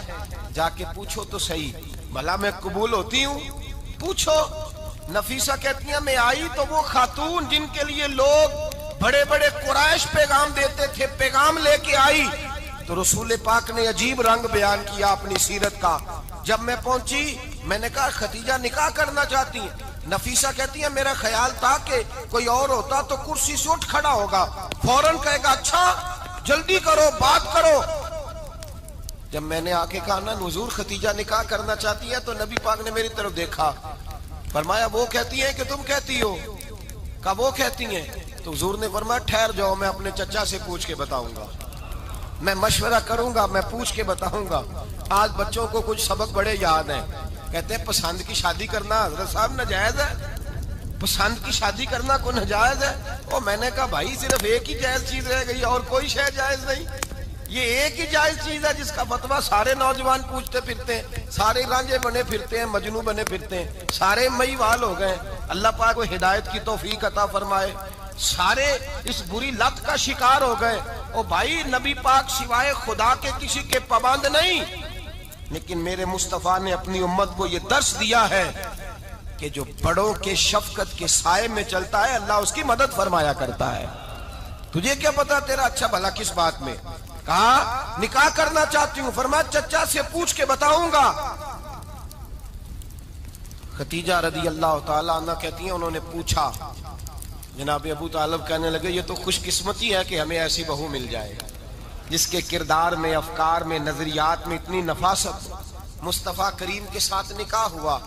جا کے پوچھو تو صحیح بھلا میں قبول ہوتی ہوں؟ پوچھو۔ نفیسہ کہتی ہیں میں آئی تو وہ خاتون جن کے لیے لوگ بڑے بڑے قریش پیغام دیتے تھے، پیغام لے کے آئی تو رسول پاک نے عجیب رنگ بیان کیا اپنی سیرت کا۔ جب میں پہنچی میں نے کہا ختیجہ نکاح کرنا چاہتی ہیں؟ نفیسہ کہتی ہیں میرا خیال تھا کہ کوئی اور ہوتا تو کرسی سے اٹھ کھڑا ہوگا، فوراً کہے گا اچھا جلدی کرو بات کرو۔ جب میں نے آ کے کہا نا حضور ختیجہ نکاح کرنا چاہتی ہے تو نبی پاک نے میری طرف دیکھا، فرمایا وہ کہتی ہیں کہ تم کہتی ہو؟ کہا وہ کہتی ہیں۔ تو حضور نے فرمایا ٹھہر جاؤ، میں اپنے چچا سے پوچھ کے بتاؤں گا، میں مشورہ کروں گا، میں پوچھ کے بتاؤں گا۔ آج بچوں کو کچھ سبق بڑے یاد ہیں، کہتے ہیں پسند کی شادی کرنا حضرت صاحب ناجائز ہے، پسند کی شادی کرنا کوئی ناجائز ہے؟ اور میں نے کہا بھائی صرف ایک ہی جائز چیز رہ گئی اور کوئی شے جائز نہیں، یہ ایک ہی جائز چیز ہے جس کا فتویٰ سارے نوجوان پوچھتے پھرتے ہیں، سارے رانجے بنے پھرتے ہیں، مجنوں بنے پھرتے ہیں، سارے مئی وال ہو گئے۔ اللہ پاک کو ہدایت کی توفیق عطا فرمائے۔ سارے اس بری لت کا شکار ہو گئے۔ او بھائی نبی پاک سوائے خدا کے کسی کے پابند نہیں، لیکن میرے مصطفیٰ نے اپنی امت کو یہ درس دیا ہے کہ جو بڑوں کے شفقت کے سائے میں چلتا ہے اللہ اس کی مدد فرمایا کرتا ہے۔ تجھے کیا پتا تیرا اچھا بھلا کس بات میں؟ کہا نکاح کرنا چاہتی ہوں، فرمایا چچا سے پوچھ کے بتاؤں گا۔ ختیجہ رضی اللہ تعالیٰ عنہ کہتی ہیں انہوں نے پوچھا، جناب ابو طالب کہنے لگے یہ تو خوش قسمتی ہے کہ ہمیں ایسی بہو مل جائے جس کے کردار میں، افکار میں، نظریات میں اتنی نفاست۔ مصطفیٰ کریم کے ساتھ نکاح ہوا،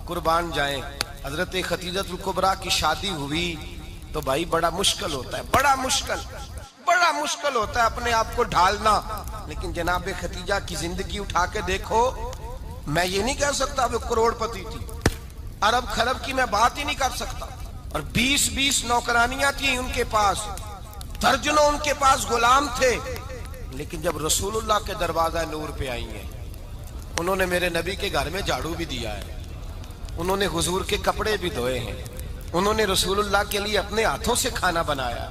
قربان جائیں حضرت خدیجہ الکبریٰ کی شادی ہوئی تو بھائی بڑا مشکل ہوتا ہے، بڑا مشکل ہوتا ہے اپنے آپ کو ڈھالنا۔ لیکن جناب خدیجہ کی زندگی اٹھا کے دیکھو، میں یہ نہیں کہہ سکتا وہ کروڑ پتی تھی، ارب خرب کی میں بات ہی نہیں کر سکتا، اور 20 نوکرانیاں تھیں ان کے پاس، درجنوں ان کے پاس غلام تھے، لیکن جب رسول اللہ کے دروازہ نور پہ آئی ہیں، انہوں نے میرے نبی کے گھر میں جھاڑو بھی دیا ہے، انہوں نے حضور کے کپڑے بھی دھوئے ہیں، انہوں نے رسول اللہ کے لیے اپنے ہاتھوں سے کھانا بنایا،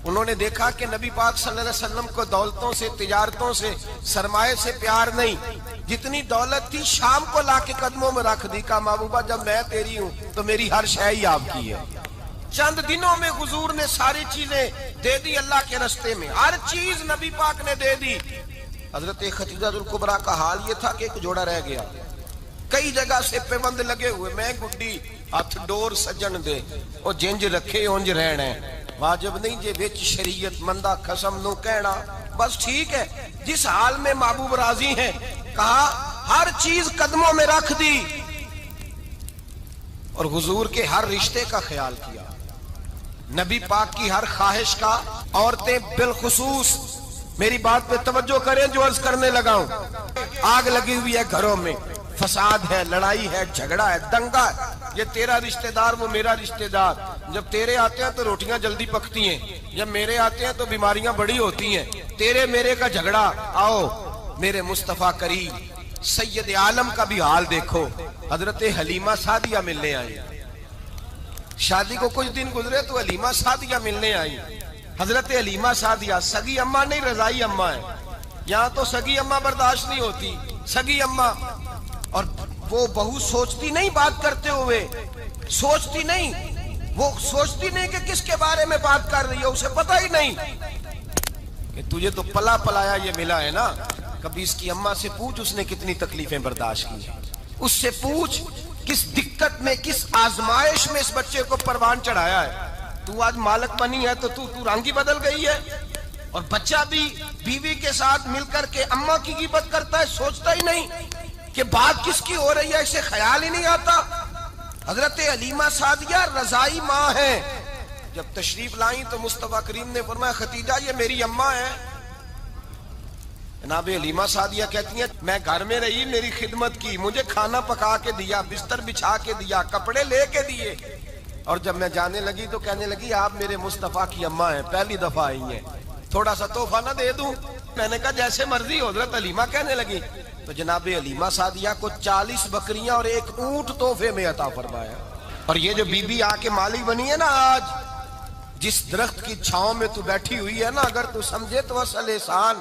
انہوں نے دیکھا کہ نبی پاک صلی اللہ علیہ وسلم کو دولتوں سے، تجارتوں سے، سرمایے سے پیار نہیں، جتنی دولت تھی شام کو لا کے قدموں میں رکھ دی، کہا محبوبہ جب میں تیری ہوں تو میری ہر شے ہی آپ کی ہے۔ چند دنوں میں حضور نے ساری چیزیں دے دی اللہ کے رستے میں، ہر چیز نبی پاک نے دے دی۔ حضرت خدیجہ الکبریٰ کا حال یہ تھا کہ ایک جوڑا رہ گیا، کئی جگہ سے پیوند لگے ہوئے، میں گڈی ہاتھ ڈور سجن دے او جنج رکھے اونج رہنا، واجب نہیں جے وچ شریعت مندہ قسم نو کہنا، بس ٹھیک ہے جس حال میں محبوب راضی ہیں، کہا ہر چیز قدموں میں رکھ دی اور حضور کے ہر رشتے کا خیال کیا، نبی پاک کی ہر خواہش کا۔ عورتیں بالخصوص میری بات پہ توجہ کریں جو عرض کرنے لگا ہوں، آگ لگی ہوئی ہے گھروں میں، فساد ہے، لڑائی ہے، جھگڑا ہے، دنگا ہے، یہ تیرا رشتہ دار وہ میرا رشتہ دار، جب تیرے آتے ہیں تو روٹیاں جلدی پکتی ہیں، جب میرے آتے ہیں تو بیماریاں بڑی ہوتی ہیں، تیرے میرے کا جھگڑا۔ آؤ میرے مصطفیٰ کریم سید عالم کا بھی حال دیکھو، حضرت حلیمہ سعدیہ ملنے آئی، شادی کو کچھ دن گزرے تو حلیمہ سعدیہ ملنے آئی۔ حضرت حلیمہ سعدیہ سگی اماں نہیں رضائی اماں ہے، یہاں تو سگی اماں برداشت نہیں ہوتی، سگی اماں، اور وہ بہو سوچتی نہیں بات کرتے ہوئے، سوچتی نہیں، وہ سوچتی نہیں کہ کس کے بارے میں بات کر رہی ہے، اسے پتہ ہی نہیں کہ تجھے تو پلا پلایا یہ ملا ہے نا، کبھی اس کی اماں سے پوچھ اس نے کتنی تکلیفیں برداشت کی، اس سے پوچھ کس دقت میں، کس آزمائش میں اس بچے کو پروان چڑھایا ہے۔ تو آج مالک بنی ہے تو تو رنگ ہی بدل گئی ہے، اور بچہ بھی بیوی کے ساتھ مل کر کے اماں کی غیبت کرتا ہے، سوچتا ہی نہیں کہ بات کس کی ہو رہی ہے، اسے خیال ہی نہیں آتا۔ حضرت حلیمہ سعدیہ رضائی ماں ہے، جب تشریف لائیں تو مصطفیٰ کریم نے فرمایا خدیجہ یہ میری اماں ہے۔ جناب حلیمہ سعدیہ کہتی ہیں میں گھر میں رہی، میری خدمت کی، مجھے کھانا پکا کے دیا، بستر بچھا کے دیا، کپڑے لے کے دیے، اور جب میں جانے لگی تو کہنے لگی آپ میرے مصطفیٰ کی اماں ہیں، پہلی دفعہ آئی ہیں، تھوڑا سا تحفہ نہ دے دوں؟ میں نے کہا جیسے مرضی۔ حضرت حلیمہ کہنے لگی تو جناب حلیمہ سعدیہ کو 40 بکریاں اور 1 اونٹ تحفے میں عطا فرمایا۔ اور یہ جو بی بی آ کے مالی بنی ہے نا آج، جس درخت کی چھاؤں میں تو بیٹھی ہوئی ہے نا، اگر تو سمجھے تو اصل احسان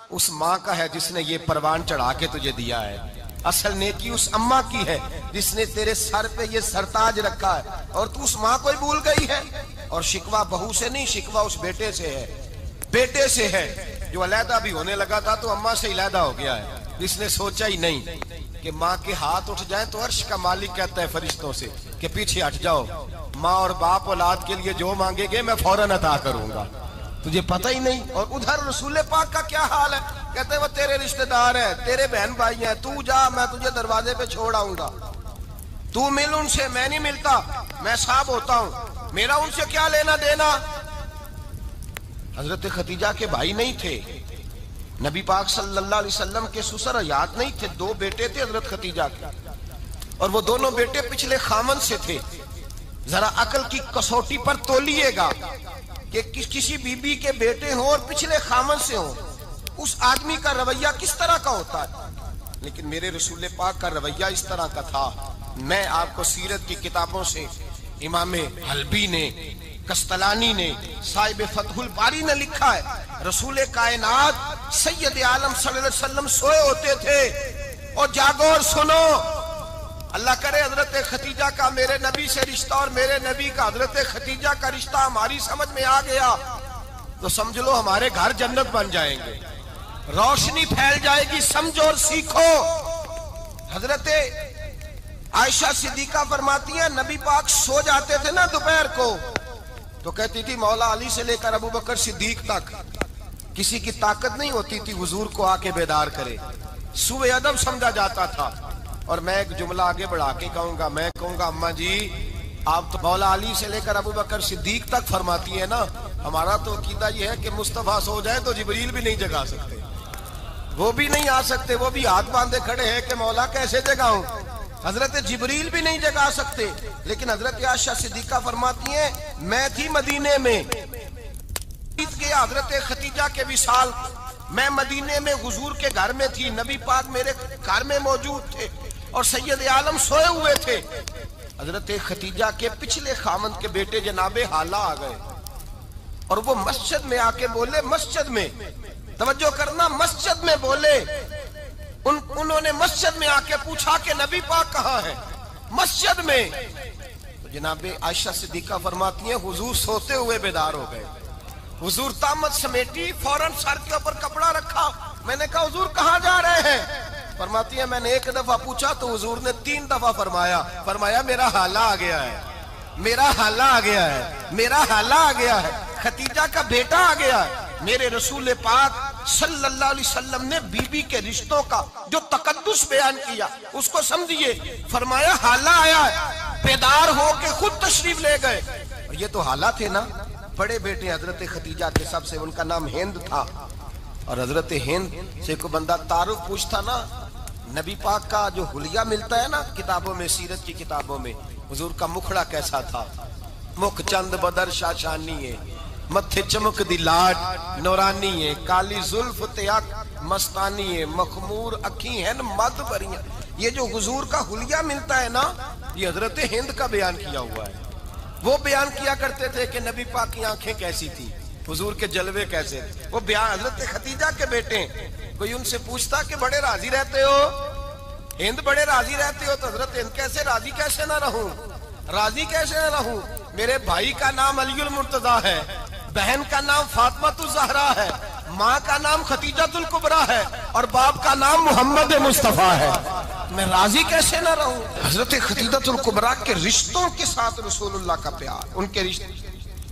اس ماں کا ہے جس نے یہ پروان چڑھا کے تجھے دیا ہے. اصل نیکی اس اماں کی ہے جس نے تیرے سر پہ یہ سرتاج رکھا ہے، اور تو اس ماں کو ہی بھول گئی ہے. اور شکوہ بہو سے نہیں، شکوہ اس بیٹے سے ہے، بیٹے سے ہے جو علیحدہ بھی ہونے لگا تھا تو اماں سے علیحدہ ہو گیا ہے، جس نے سوچا ہی نہیں کہ ماں کے ہاتھ اٹھ جائیں تو عرش کا مالک کہتا ہے فرشتوں سے کہ پیچھے ہٹ جاؤ، ماں اور باپ اولاد کے لیے جو مانگے گے میں فوراً عطا کروں گا. تجھے پتہ ہی نہیں. اور ادھر رسول پاک کا کیا حال ہے؟ کہتے ہیں وہ تیرے رشتہ دار ہیں، تیرے بہن بھائی ہیں، تو جا، میں تجھے دروازے پہ چھوڑ آؤں گا، تو مل ان سے، میں نہیں ملتا، میں صاحب ہوتا ہوں، میرا ان سے کیا لینا دینا. حضرت خدیجہ کے بھائی نہیں تھے، نبی پاک صلی اللہ علیہ وسلم کے سسر حیات نہیں تھے، 2 بیٹے تھے حضرت خدیجہ کے، اور وہ دونوں بیٹے پچھلے خامن سے تھے. ذرا عقل کی کسوٹی پر تولیے گا کہ کسی بی بی کے بیٹے ہوں اور پچھلے خامن سے ہوں، اس آدمی کا رویہ کس طرح کا ہوتا ہے. لیکن میرے رسول پاک کا رویہ اس طرح کا تھا. میں آپ کو سیرت کی کتابوں سے امام حلبی نے، کستلانی نے، صاحب فتح الباری نے لکھا ہے رسول کائنات سید عالم صلی اللہ علیہ وسلم سوئے ہوتے تھے اور جاگو اور سنو، اللہ کرے حضرت خدیجہ کا میرے نبی سے رشتہ اور میرے نبی کا حضرت خدیجہ کا رشتہ ہماری سمجھ میں آ گیا تو سمجھ لو ہمارے گھر جنت بن جائیں گے، روشنی پھیل جائے گی. سمجھو اور سیکھو. حضرت عائشہ صدیقہ فرماتی ہیں نبی پاک سو جاتے تھے نا دوپہر کو تو کہتی تھی مولا علی سے لے کر ابو بکر صدیق تک کسی کی طاقت نہیں ہوتی تھی حضور کو آ کے بیدار کرے، سوء ادب سمجھا جاتا تھا. اور میں ایک جملہ آگے بڑھا کے کہوں گا، میں کہوں گا اماں جی آپ تو مولا علی سے لے کر ابو بکر صدیق تک فرماتی ہیں نا، ہمارا تو عقیدہ یہ ہے کہ مصطفیٰ سو جائے تو جبریل بھی نہیں جگا سکتے، وہ بھی نہیں آ سکتے، وہ بھی ہاتھ باندھے کھڑے ہیں کہ مولا کیسے جگاؤں. حضرت جبریل بھی نہیں جگا سکتے. لیکن حضرت عائشہ صدیقہ فرماتی ہیں میں تھی مدینے میں، حضرت خدیجہ کے وصال، میں مدینے میں حضور کے گھر میں تھی، نبی پاک میرے گھر میں موجود تھے اور سید عالم سوئے ہوئے تھے. حضرت خدیجہ کے پچھلے خامند کے بیٹے جناب حالہ آ گئے اور وہ مسجد میں آ کے بولے، مسجد میں توجہ کرنا، مسجد میں بولے، انہوں نے مسجد میں آ کے پوچھا کہ نبی پاک کہاں ہے، مسجد میں. تو جناب عائشہ صدیقہ فرماتی ہیں حضور سوتے ہوئے بیدار ہو گئے. حضور طامت سمیٹی، فوراً سر کے اوپر کپڑا رکھا. میں نے کہا حضور کہاں جا رہے ہیں؟ فرماتی ہے میں نے 1 دفعہ پوچھا تو حضور نے 3 دفعہ فرمایا میرا حالہ آ گیا ہے، میرا حالہ آ گیا ہے، میرا حالہ آ گیا ہے، خدیجہ کا بیٹا آ گیا ہے. میرے رسول پاک صلی اللہ علیہ وسلم نے بی بی کے رشتوں کا جو تقدس بیان کیا اس کو سمجھیے. فرمایا حالہ آیا ہے، بیدار ہو کے خود تشریف لے گئے. اور یہ تو حالہ تھے نا، بڑے بیٹے حضرت خدیجہ کے، سب سے ان کا نام ہند تھا. اور حضرت ہند سے کوئی بندہ تعارف پوچھتا نا، نبی پاک کا جو حلیہ ملتا ہے نا کتابوں میں، سیرت کی کتابوں میں، حضور کا مکھڑا کیسا تھا، مکھ چند بدر شاشانی ہے، متھے چمک دی لاٹ نورانی ہے، کالی زلف تیاک مستانی ہے، مخمور اکھی ہیں مد بریاں. یہ جو حضور کا حلیہ ملتا ہے نا یہ حضرت ہند کا بیان کیا ہوا ہے. وہ بیان کیا کرتے تھے کہ نبی پاک کی آنکھیں کیسی تھی، حضور کے جلوے کیسے تھے. وہ بیان حضرت خدیجہ کے بیٹے ہیں. کوئی ان سے پوچھتا کہ بڑے راضی رہتے ہو ہند، بڑے راضی رہتے ہو، تو حضرت ہند کیسے راضی کیسے نہ رہوں، راضی کیسے نہ رہوں. میرے بھائی کا نام علی المرتضیٰ ہے، بہن کا نام فاطمہ الزہرا ہے، ماں کا نام خدیجہ الکبریٰ ہے اور باپ کا نام محمد مصطفیٰ ہے، میں راضی کیسے نہ رہوں. حضرت خدیجہ الکبریٰ کے رشتوں کے ساتھ رسول اللہ کا پیار، ان کے رشتے.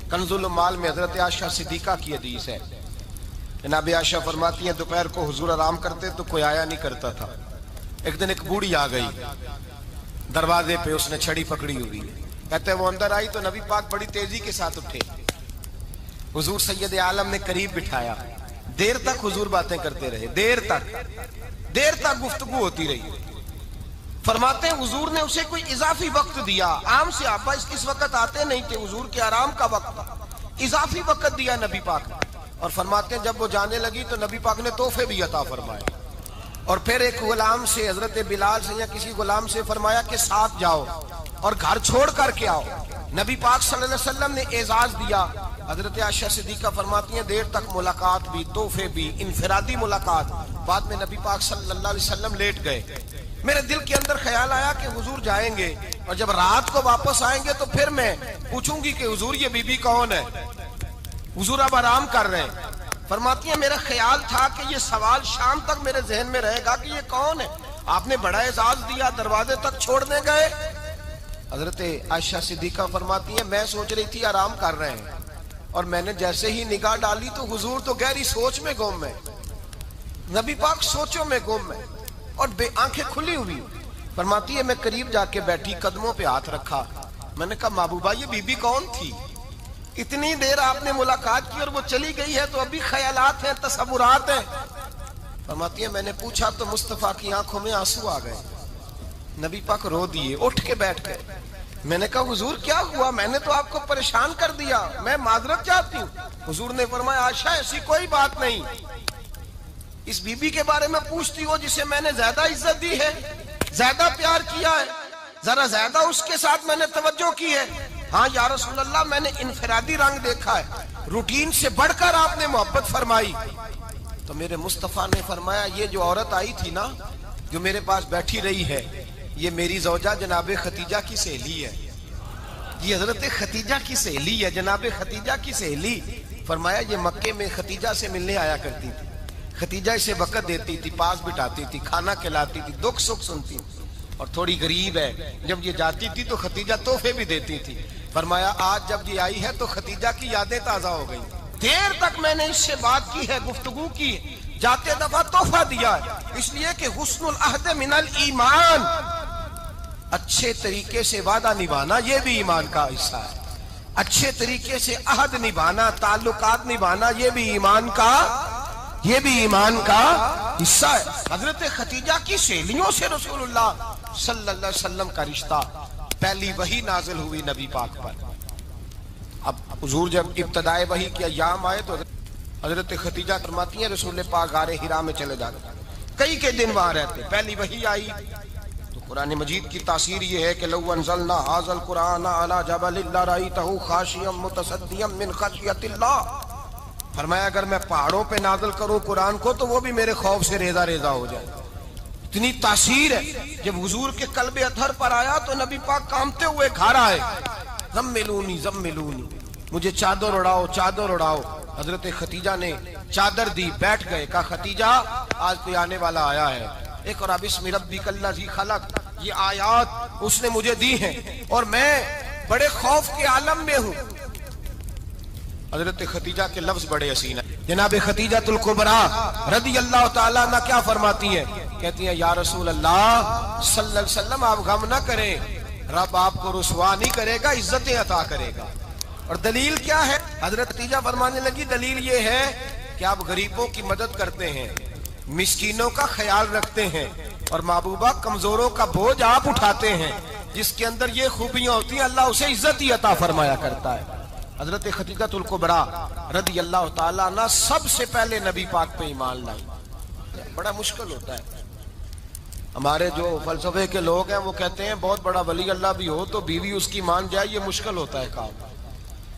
کنز المال میں حضرت عائشہ صدیقہ کی حدیث ہے، جناب عائشہ فرماتی ہیں دوپہر کو حضور آرام کرتے تو کوئی آیا نہیں کرتا تھا. ایک دن ایک بوڑھی آ گئی دروازے پہ، اس نے چھڑی پکڑی ہوئی. کہتے ہیں وہ اندر آئی تو نبی پاک بڑی تیزی کے ساتھ اٹھے، حضور سید عالم نے قریب بٹھایا، دیر تک حضور باتیں کرتے رہے، دیر تک گفتگو ہوتی رہی. فرماتے ہیں حضور نے اسے کوئی اضافی وقت دیا، عام صحابہ اس وقت آتے نہیں تھے، حضور کے آرام کا وقت تھا، اضافی وقت دیا نبی پاک. اور فرماتے ہیں جب وہ جانے لگی تو نبی پاک نے تحفے بھی عطا فرمائے. اور پھر ایک غلام سے، حضرت بلال سے یا کسی غلام سے فرمایا کہ ساتھ جاؤ اور گھر چھوڑ کر کے آؤ. نبی پاک صلی اللہ علیہ وسلم نے اعزاز دیا حضرت عائشہ صدیقہ فرماتی ہیں دیر تک ملاقات بھی، تحفے بھی، انفرادی ملاقات. بعد میں نبی پاک صلی اللہ علیہ وسلم لیٹ گئے. میرے دل کے اندر خیال آیا کہ حضور جائیں گے اور جب رات کو واپس آئیں گے تو پھر میں پوچھوں گی کہ حضور یہ بی بی کون ہے؟ حضور اب آرام کر رہے ہیں. فرماتی ہیں میرا خیال تھا کہ یہ سوال شام تک میرے ذہن میں رہے گا کہ یہ کون ہے. آپ نے بڑا اعزاز دیا، دروازے تک چھوڑنے گئے. حضرت عائشہ صدیقہ فرماتی ہیں میں سوچ رہی تھی آرام کر رہے ہیں، اور میں نے جیسے ہی نگاہ ڈالی تو حضور تو گہری سوچ میں گم ہے. نبی پاک سوچوں میں گم ہے اور بے آنکھیں کھلی ہوئی. فرماتی ہے میں قریب جا کے بیٹھی، قدموں پہ ہاتھ رکھا. میں نے کہا محبوبہ یہ بی بی کون تھی؟ اتنی دیر آپ نے ملاقات کی اور وہ چلی گئی ہے تو ابھی خیالات ہیں، تصورات ہیں. فرماتی ہے میں نے پوچھا تو مصطفیٰ کی آنکھوں میں آنسو آ گئے. نبی پاک رو دیے، اٹھ کے بیٹھ گئے. میں نے کہا حضور کیا ہوا؟ میں نے تو آپ کو پریشان کر دیا، میں معذرت چاہتی ہوں. حضور نے فرمایا عائشہ ایسی کوئی بات نہیں. اس بی بی کے بارے میں پوچھتی ہو جسے میں نے زیادہ عزت دی ہے، زیادہ پیار کیا ہے، ذرا زیادہ اس کے ساتھ میں نے توجہ کی ہے. ہاں یا رسول اللہ میں نے انفرادی رنگ دیکھا ہے، روٹین سے بڑھ کر آپ نے محبت فرمائی. تو میرے مصطفیٰ نے فرمایا یہ جو عورت آئی تھی نا، جو میرے پاس بیٹھی رہی ہے، یہ میری زوجہ جناب ختیجہ کی سہیلی ہے. یہ حضرت ختیجہ کی سہیلی ہے، جناب ختیجہ کی سہیلی. فرمایا یہ مکے میں ختیجہ سے ملنے آیا کرتی تھی. ختیجہ اسے وقت دیتی تھی، پاس بٹھاتی تھی، کھانا کھلاتی تھی، دکھ سکھ سنتی تھی. اور تھوڑی غریب ہے، جب یہ جاتی تھی تو ختیجہ تحفے بھی دیتی تھی. فرمایا آج جب یہ آئی ہے تو ختیجہ کی یادیں تازہ ہو گئی. دیر تک میں نے اس سے بات کی ہے، گفتگو کی، جاتے دفعہ تحفہ دیا ہے، اس لیے کہ حسن العہد من الایمان، اچھے طریقے سے وعدہ نبھانا یہ بھی ایمان کا حصہ ہے. اچھے طریقے سے عہد نبھانا، تعلقات نبھانا یہ بھی ایمان کا حصہ ہے. حضرت ختیجہ کی سہیلیوں سے رسول اللہ صلی اللہ علیہ وسلم کا رشتہ. پہلی وحی نازل ہوئی نبی پاک پر. اب حضور جب ابتدائے وحی کے ایام آئے تو حضرت ختیجہ فرماتی ہیں رسول پاک غار حرا میں چلے جاتے، کئی کے دن وہاں رہتے. پہلی وحی آئی تو قرآن مجید کی تاثیر یہ ہے کہ لو انزلنا ھذا القرآن علی جبل لرأیتہ خاشعا متصدعا من خشیۃ اللہ. فرمایا اگر میں پہاڑوں پہ نازل کروں قرآن کو تو وہ بھی میرے خوف سے ریزہ ریزہ ہو جائے. اتنی تاثیر ہے. جب حضور کے قلب اطہر پر آیا تو نبی پاک کامتے ہوئے گھر آئے. زملونی زملونی، مجھے چادر اڑاؤ چادر اڑاؤ. حضرت ختیجہ نے چادر دی، بیٹھ گئے. کہا ختیجہ آج کوئی آنے والا آیا ہے. اقرأ بسم ربک الذی خلق، یہ آیات اس نے مجھے دی ہیں اور میں بڑے خوف کے عالم میں ہوں. حضرت ختیجہ کے لفظ بڑے حسین ہیں. جناب ختیجہ الکبریٰ رضی اللہ تعالیٰ عنہ کیا فرماتی ہیں؟ کہتی ہیں یا رسول اللہ صلی اللہ علیہ وسلم آپ غم نہ کریں، رب آپ کو رسوا نہیں کرے گا، عزتیں عطا کرے گا. اور دلیل کیا ہے؟ حضرت ختیجہ فرمانے لگی دلیل یہ ہے کہ آپ غریبوں کی مدد کرتے ہیں، مسکینوں کا خیال رکھتے ہیں، اور محبوبہ کمزوروں کا بوجھ آپ اٹھاتے ہیں. جس کے اندر یہ خوبیاں ہوتی ہیں اللہ اسے عزت ہی عطا فرمایا کرتا ہے. حضرت ختیجہ الکبریٰ رضی اللہ تعالیٰ عنہ سب سے پہلے نبی پاک پہ ایمان لائی. بڑا مشکل ہوتا ہے. ہمارے جو فلسفے کے لوگ ہیں وہ کہتے ہیں بہت بڑا ولی اللہ بھی ہو تو بیوی اس کی مان جائے، یہ مشکل ہوتا ہے کام،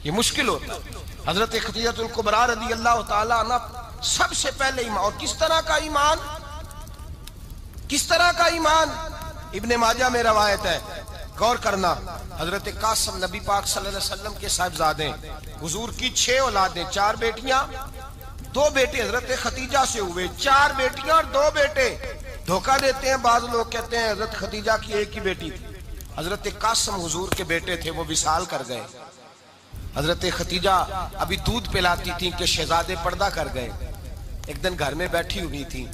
یہ مشکل ہوتا ہے. حضرت ختیجہ الکبریٰ رضی اللہ تعالیٰ عنہ سب سے پہلے ایمان. اور کس طرح کا ایمان؟ کس طرح کا ایمان؟ ابن ماجہ میں روایت ہے، غور کرنا. حضرت قاسم نبی پاک صلی اللہ علیہ وسلم کے صاحبزادے، حضور کی 6 اولادیں، 4 بیٹیاں 2 بیٹے حضرت ختیجہ سے ہوئے، 4 بیٹیاں اور 2 بیٹے. دھوکہ دیتے ہیں بعض لوگ، کہتے ہیں حضرت ختیجہ کی ایک ہی بیٹی تھی. حضرت قاسم حضور کے بیٹے تھے، وہ وصال کر گئے. حضرت ختیجہ ابھی دودھ پلاتی تھی کہ شہزادے پردہ کر گئے. ایک دن گھر میں بیٹھی ہوئی تھی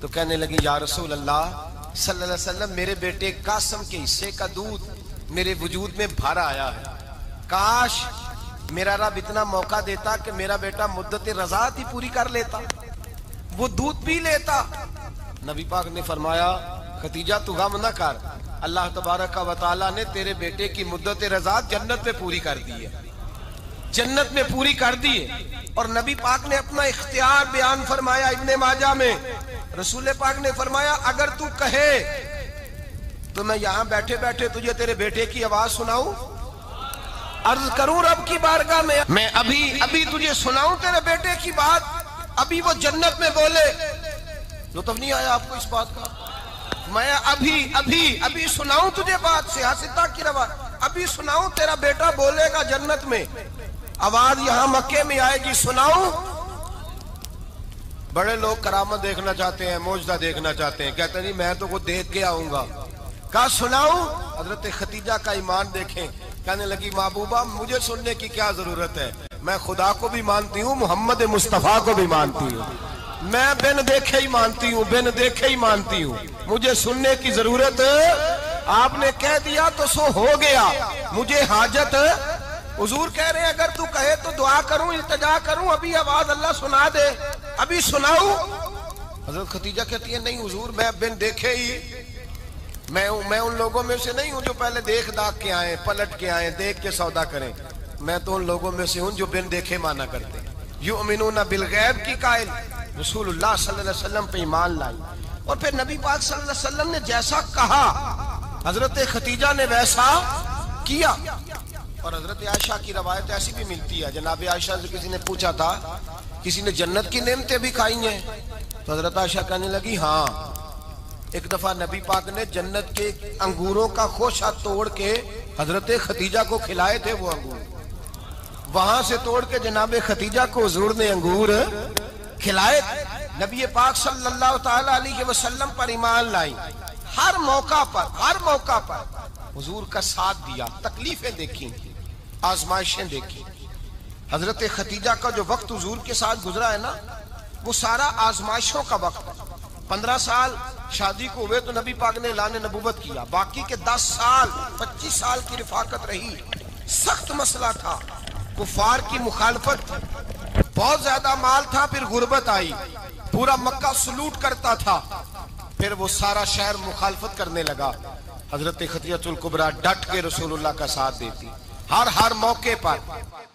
تو کہنے لگی یا رسول اللہ صلی اللہ علیہ وسلم میرے بیٹے قاسم کے حصے کا دودھ میرے وجود میں بھر آیا ہے، کاش میرا رب اتنا موقع دیتا کہ میرا بیٹا مدت رضاعت ہی پوری کر لیتا، وہ دودھ پی لیتا. نبی پاک نے فرمایا ختیجہ تو غم نہ کر، اللہ تبارک و تعالیٰ نے تیرے بیٹے کی مدت رضاعت جنت میں پوری کر دی ہے، جنت میں پوری کر دی ہے. اور نبی پاک نے اپنا اختیار بیان فرمایا ابن ماجہ میں. رسول پاک نے فرمایا اگر تو کہے تو میں یہاں بیٹھے بیٹھے تجھے تیرے بیٹے کی آواز سناؤں. عرض کروں رب کی بارگاہ میں ابھی تجھے سناؤں تیرے بیٹے کی بات، ابھی وہ جنت میں بولے، لطف نہیں آیا آپ کو اس بات کا؟ میں ابھی سناؤں تجھے بات، سیاستہ کی روایت، ابھی سناؤں تیرا بیٹا بولے گا جنت میں، آواز یہاں مکے میں آئے گی، سناؤں؟ بڑے لوگ کرامت دیکھنا چاہتے ہیں، معجزہ دیکھنا چاہتے ہیں، کہتے ہیں نہیں میں تو وہ دیکھ کے آؤں گا، کہا سناؤں؟ حضرت خدیجہ کا ایمان دیکھیں، کہنے لگی محبوبہ مجھے سننے کی کیا ضرورت ہے، میں خدا کو بھی مانتی ہوں، محمد مصطفیٰ کو بھی مانتی ہوں، میں بن دیکھے ہی مانتی ہوں، مجھے سننے کی ضرورت آپ نے کہہ دیا تو سو ہو گیا، مجھے حاجت حضور کہہ رہے ہیں اگر تو کہے تو دعا کروں، التجا کروں، ابھی آواز اللہ سنا دے، ابھی سناؤں؟ حضرت خدیجہ کہتی ہے نہیں حضور میں بن دیکھے ہی، میں ان لوگوں میں سے نہیں ہوں جو پہلے دیکھ داکھ کے آئیں، پلٹ کے آئیں، دیکھ کے سودا کریں، میں تو ان لوگوں میں سے ہوں جو بن دیکھے مانا کرتے ہیں، یؤمنون بالغیب کی قائل، رسول اللہ صلی اللہ علیہ وسلم پہ ایمان لائی، اور پھر نبی پاک صلی اللہ علیہ وسلم نے جیسا کہا حضرت خدیجہ نے ویسا کیا۔ اور حضرت عائشہ کی روایت ایسی بھی ملتی ہے، جناب عائشہ سے کسی نے پوچھا تھا کسی نے جنت کی نعمتیں بھی کھائی ہیں؟ تو حضرت عائشہ کہنے لگی ہاں، ایک دفعہ نبی پاک نے جنت کے انگوروں کا خوشہ توڑ کے حضرت خدیجہ کو کھلائے تھے، وہ انگور وہاں سے توڑ کے جناب خدیجہ کو حضور نے انگور کھلائے تھے۔ نبی پاک صلی اللہ تعالی علیہ وسلم پر ایمان لائی، ہر موقع پر حضور کا ساتھ دیا، تکلیفیں دیکھی، آزمائشیں دیکھی۔ حضرت خدیجہ کا جو وقت حضور کے ساتھ گزرا ہے نا، وہ سارا آزمائشوں کا وقت ہے۔ 15 سال شادی کو ہوئے تو نبی پاک نے اعلان نبوت کیا، باقی کے 10 سال 25 سال کی رفاقت رہی، سخت مسئلہ تھا، کفار کی مخالفت، بہت زیادہ مال تھا، پھر غربت آئی، پورا مکہ سلوٹ کرتا تھا، پھر وہ سارا شہر مخالفت کرنے لگا، حضرت خدیجہ الکبریٰ ڈٹ کے رسول اللہ کا ساتھ دیتی، ہر موقع پر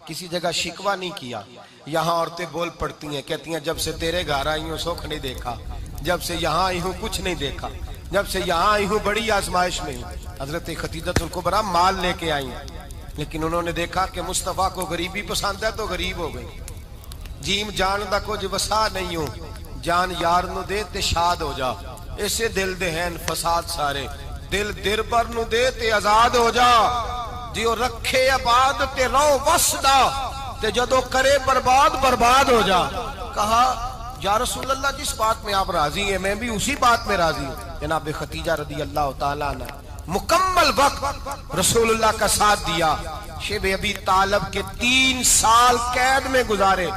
کسی جگہ شکوہ نہیں کیا۔ یہاں عورتیں بول پڑتی ہیں، کہتی ہیں جب سے تیرے گھر آئی ہوں سکھ نہیں دیکھا، جب سے یہاں آئی ہوں کچھ نہیں دیکھا، جب سے یہاں آئی ہوں بڑی آزمائش میں ہوں۔ حضرت خدیجہ الکبریٰ مال لے کے آئی ہیں، لیکن انہوں نے دیکھا کہ مصطفیٰ کو غریبی پسند ہے تو غریب ہو گئی، جیم جان دا کچھ وسا نہیں ہوں، جان یار نو دے تے شاد ہو جا، اسے دل دے ہیں فساد سارے، دل دربر نو دے تے آزاد ہو جا، دیو رکھے آباد تے رو وسدا تے جدو کرے برباد ہو جا۔ کہا یا رسول اللہ جس بات میں آپ راضی ہیں میں بھی اسی بات میں راضی ہوں۔ جناب خدیجہ رضی اللہ تعالیٰ عنہ مکمل وقت رسول اللہ کا ساتھ دیا، شیب ابی طالب کے 3 سال قید میں گزارے۔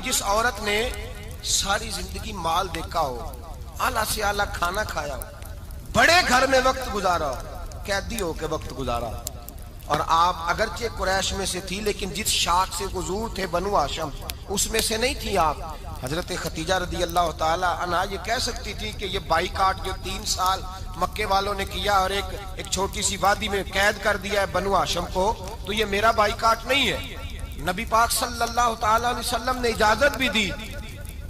جس عورت نے ساری زندگی مال دیکھا ہو، اعلیٰ سے اعلیٰ کھانا کھایا ہو، بڑے گھر میں وقت گزارا ہو، قیدی ہو کے وقت گزارا، اور آپ اگرچہ قریش میں سے تھی لیکن جس شاخ سے حضور تھے بنو ہاشم اس میں سے نہیں تھی آپ۔ حضرت خدیجہ رضی اللہ تعالیٰ عنہ یہ کہہ سکتی تھی کہ یہ بائیکاٹ جو 3 سال مکے والوں نے کیا اور ایک چھوٹی سی وادی میں قید کر دیا ہے بنو ہاشم کو، تو یہ میرا بائیکاٹ نہیں ہے۔ نبی پاک صلی اللہ تعالیٰ علیہ وسلم نے اجازت بھی دی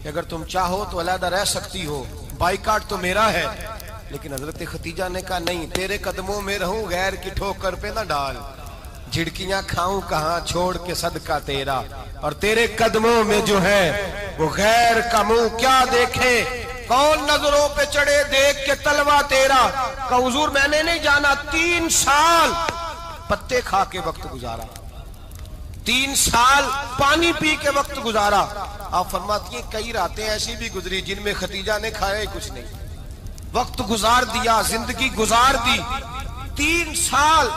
کہ اگر تم چاہو تو علیحدہ رہ سکتی ہو، بائیکاٹ تو میرا ہے، لیکن حضرت خدیجہ نے کہا نہیں، تیرے قدموں میں رہوں، غیر کی ٹھوکر پہ نہ ڈال، جھڑکیاں کھاؤں کہاں چھوڑ کے صدقہ تیرا، اور تیرے قدموں میں جو ہے وہ غیر کا منہ کیا دیکھے، کون نظروں پہ چڑھے دیکھ کے تلوا تیرا۔ کہ حضور میں نے نہیں جانا، 3 سال پتے کھا کے وقت گزارا، 3 سال پانی پی کے وقت گزارا۔ آپ فرماتی ہیں کئی راتیں ایسی بھی گزری جن میں خدیجہ نے کھایا ہی کچھ نہیں، وقت گزار دیا، زندگی گزار دی، 3 سال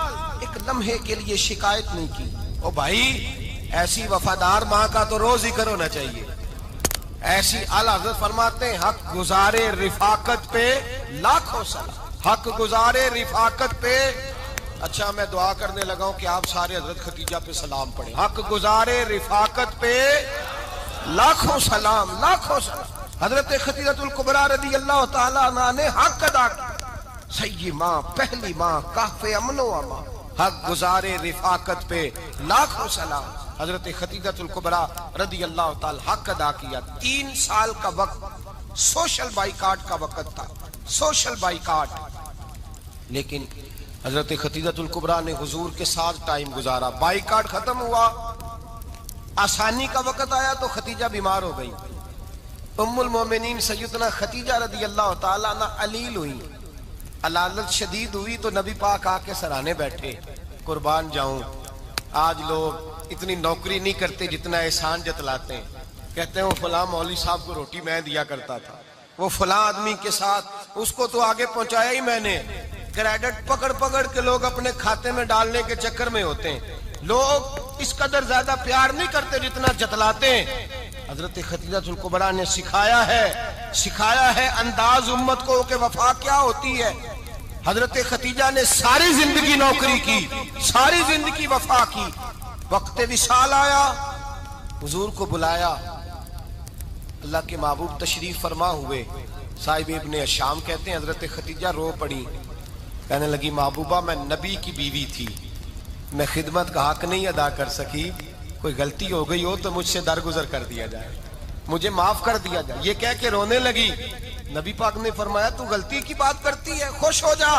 ایک لمحے کے لیے شکایت نہیں کی۔ او بھائی ایسی وفادار ماں کا تو روز ذکر ہونا چاہیے، ایسی اعلیٰ حضرت فرماتے ہیں حق گزارے رفاقت پہ لاکھوں سلام، حق گزارے رفاقت پہ۔ اچھا میں دعا کرنے لگا ہوں کہ آپ سارے حضرت خدیجہ پہ سلام پڑھیں، حق گزارے رفاقت پہ لاکھوں سلام، لاکھوں سلام۔ حضرت خدیجہ الکبریٰ رضی اللہ تعالیٰ عنہ نے حق ادا کیا، سیدی ماں، پہلی ماں، کہف امن و امان، حق گزارے رفاقت پہ لاکھوں سلام۔ حضرت خدیجہ الکبریٰ رضی اللہ تعالی حق ادا کیا۔ 3 سال کا وقت سوشل بائیکاٹ کا وقت تھا، سوشل بائیکاٹ، لیکن حضرت خدیجہ الکبریٰ نے حضور کے ساتھ ٹائم گزارا، بائیکاٹ ختم ہوا، آسانی کا وقت آیا تو خدیجہ بیمار ہو گئی۔ ام المومنین سیدنا خدیجہ رضی اللہ تعالیٰ عنہ علیل ہوئی، علالت شدید ہوئی تو نبی پاک آ کے سرانے بیٹھے، قربان جاؤں آج لوگ اتنی نوکری نہیں کرتے جتنا احسان جتلاتے ہیں، کہتے ہیں وہ فلاں مولوی صاحب کو روٹی میں دیا کرتا تھا، وہ فلاں آدمی کے ساتھ اس کو تو آگے پہنچایا ہی میں نے۔ کریڈٹ پکڑ پکڑ کے لوگ اپنے کھاتے میں ڈالنے کے چکر میں ہوتے ہیں، لوگ اس قدر زیادہ پیار نہیں کرتے جتنا جتلاتے ہیں۔ حضرت خدیجہ الکبریٰ نے سکھایا ہے انداز امت کو کہ وفا کیا ہوتی ہے۔ حضرت خدیجہ نے ساری زندگی نوکری کی، ساری زندگی وفا کی، وقت وصال آیا، حضور کو بلایا، اللہ کے محبوب تشریف فرما ہوئے، صاحب ابن الشام کہتے ہیں حضرت خدیجہ رو پڑی، کہنے لگی محبوبہ میں نبی کی بیوی تھی، میں خدمت کا حق نہیں ادا کر سکی، کوئی غلطی ہو گئی ہو تو مجھ سے درگزر کر دیا جائے، مجھے معاف کر دیا جائے۔ یہ کہہ کے رونے لگی، نبی پاک نے فرمایا تو غلطی کی بات کرتی ہے، خوش ہو جا،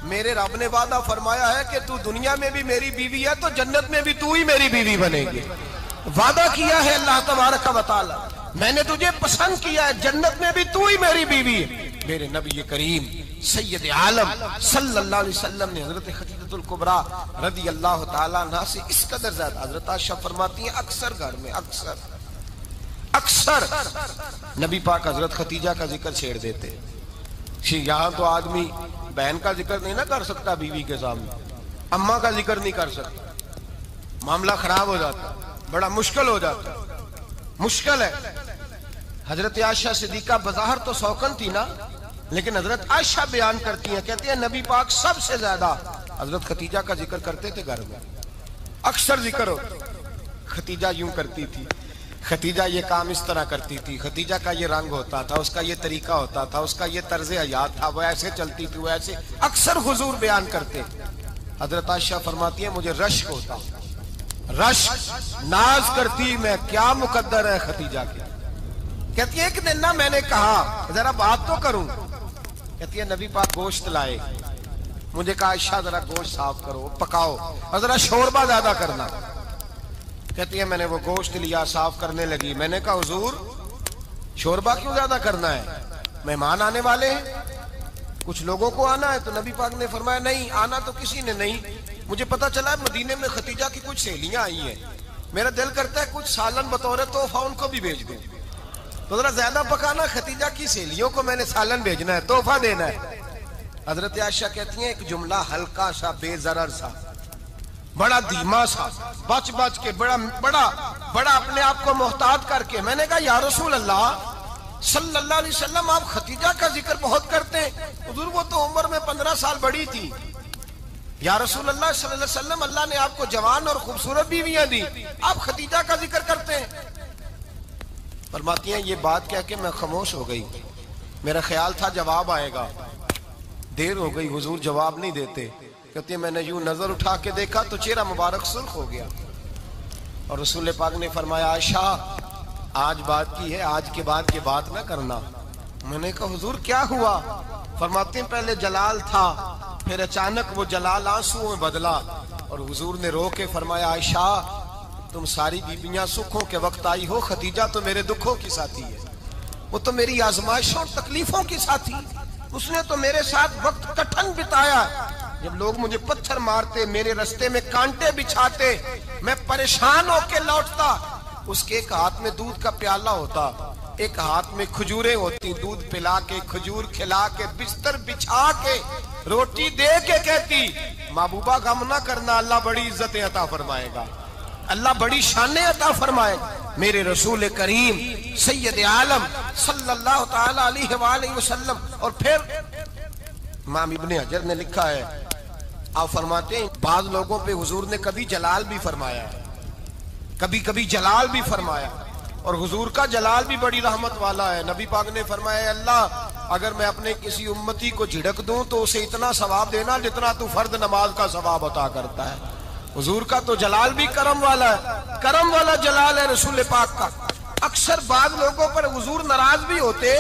میرے رب نے وعدہ فرمایا ہے کہ تو دنیا میں بھی میری بیوی ہے تو جنت میں بھی تو ہی میری بیوی بنے گی، وعدہ کیا ہے اللہ تبارک و تعالی، میں نے تجھے پسند کیا ہے، جنت میں بھی تو ہی میری بیوی ہے۔ میرے نبی کریم سید عالم صلی اللہ علیہ وسلم نے حضرت خدیجہ الکبریٰ رضی اللہ تعالیٰ عنہ سے اس قدر زیادہ، حضرت عائشہ فرماتی ہیں اکثر گھر میں اکثر نبی پاک حضرت خدیجہ کا ذکر چھیڑ دیتے۔ یہاں تو آدمی بہن کا ذکر نہیں نہ کر سکتا بیوی کے سامنے، اماں کا ذکر نہیں کر سکتا، معاملہ خراب ہو جاتا، بڑا مشکل ہو جاتا، مشکل ہے۔ حضرت عائشہ صدیقہ بظاہر تو سوکن تھی نا، لیکن حضرت عائشہ بیان کرتی ہیں، کہتی ہیں نبی پاک سب سے زیادہ حضرت خدیجہ کا ذکر کرتے تھے گھر میں، اکثر ذکر ہو۔ خدیجہ یوں کرتی تھی، خدیجہ یہ کام اس طرح کرتی تھی، خدیجہ کا یہ رنگ ہوتا تھا، اس کا یہ طریقہ ہوتا تھا، اس کا یہ طرز حیات تھا، وہ ایسے چلتی تھی، وہ ایسے، اکثر حضور بیان کرتے۔ حضرت عائشہ فرماتی ہیں مجھے رشک ہوتا، رشک، ناز کرتی میں کیا مقدر ہے خدیجہ کی۔ کہتی ہے ایک دن نا میں نے کہا ذرا بات تو کروں، کہتی ہے نبی پاک گوشت لائے، مجھے کہا عائشہ ذرا گوشت صاف کرو، پکاؤ اور ذرا شوربہ زیادہ کرنا۔ کہتی ہے میں نے وہ گوشت لیا، صاف کرنے لگی، میں نے کہا حضور شوربہ کیوں زیادہ کرنا ہے، مہمان آنے والے ہیں، کچھ لوگوں کو آنا ہے۔ تو نبی پاک نے فرمایا نہیں آنا تو کسی نے نہیں، مجھے پتا چلا ہے مدینے میں خدیجہ کی کچھ سہیلیاں آئی ہیں، میرا دل کرتا ہے کچھ سالن بطور تحفہ ان کو بھی بھیج دوں، تو ذرا زیادہ پکانا، خدیجہ کی سہیلیوں کو میں نے سالن بھیجنا ہے، تحفہ دینا ہے۔ حضرت عائشہ کہتی ہیں ایک جملہ ہلکا سا، بے ضرر سا، بڑا دھیما سا، بچ بچ کے، بڑا اپنے آپ کو محتاط کر کے، میں نے کہا یا رسول اللہ صلی اللہ علیہ وسلم آپ خدیجہ کا ذکر بہت کرتے ہیں، حضور وہ تو عمر میں 15 سال بڑی تھی، یا رسول اللہ صلی اللہ علیہ وسلم اللہ نے آپ کو جوان اور خوبصورت بیویاں دی، آپ خدیجہ کا ذکر کرتے ہیں۔ فرماتی ہیں یہ بات کہہ کے میں خاموش ہو گئی، میرا خیال تھا جواب آئے گا، دیر ہو گئی، حضور جواب نہیں دیتے۔ کہتی ہے میں نے یوں نظر اٹھا کے دیکھا تو چہرہ مبارک سرخ ہو گیا، اور رسول پاک نے فرمایا عائشہ آج بات کی ہے، آج کے بعد یہ بات نہ کرنا۔ میں نے کہا حضور کیا ہوا؟ فرماتے ہیں پہلے جلال تھا، پھر اچانک وہ جلال آنسو میں بدلا، اور حضور نے رو کے فرمایا عائشہ تم ساری بیویاں سکھوں کے وقت آئی ہو، خدیجہ تو میرے دکھوں کی ساتھی ہے، وہ تو میری آزمائشوں اور تکلیفوں کی ساتھی، اس نے تو میرے ساتھ وقت کٹھن بتایا، جب لوگ مجھے پتھر مارتے، میرے رستے میں کانٹے بچھاتے، میں پریشان ہو کے لوٹتا، اس کے ایک ہاتھ میں دودھ کا پیالہ ہوتا، ایک ہاتھ میں کھجوریں ہوتی، دودھ پلا کے، کھجور کھلا کے، بستر بچھا کے، روٹی دے کے کہتی محبوبہ غم نہ کرنا، اللہ بڑی عزتیں عطا فرمائے گا، اللہ بڑی شانیں عطا فرمائے گا۔ میرے رسول کریم سید عالم صلی اللہ تعالی علیہ وآلہ وسلم۔ اور پھر امام ابن حجر نے لکھا ہے، آپ فرماتے ہیں بعض لوگوں پہ حضور نے کبھی جلال بھی فرمایا، کبھی جلال بھی فرمایا، اور حضور کا جلال بھی بڑی رحمت والا ہے۔ نبی پاک نے فرمایا اللہ اگر میں اپنے کسی امتی کو جھڑک دوں تو اسے اتنا ثواب دینا جتنا تو فرض نماز کا ثواب عطا کرتا ہے۔ حضور کا تو جلال بھی کرم والا ہے، کرم والا جلال ہے رسول پاک کا۔ اکثر بعض لوگوں پر حضور ناراض بھی ہوتے،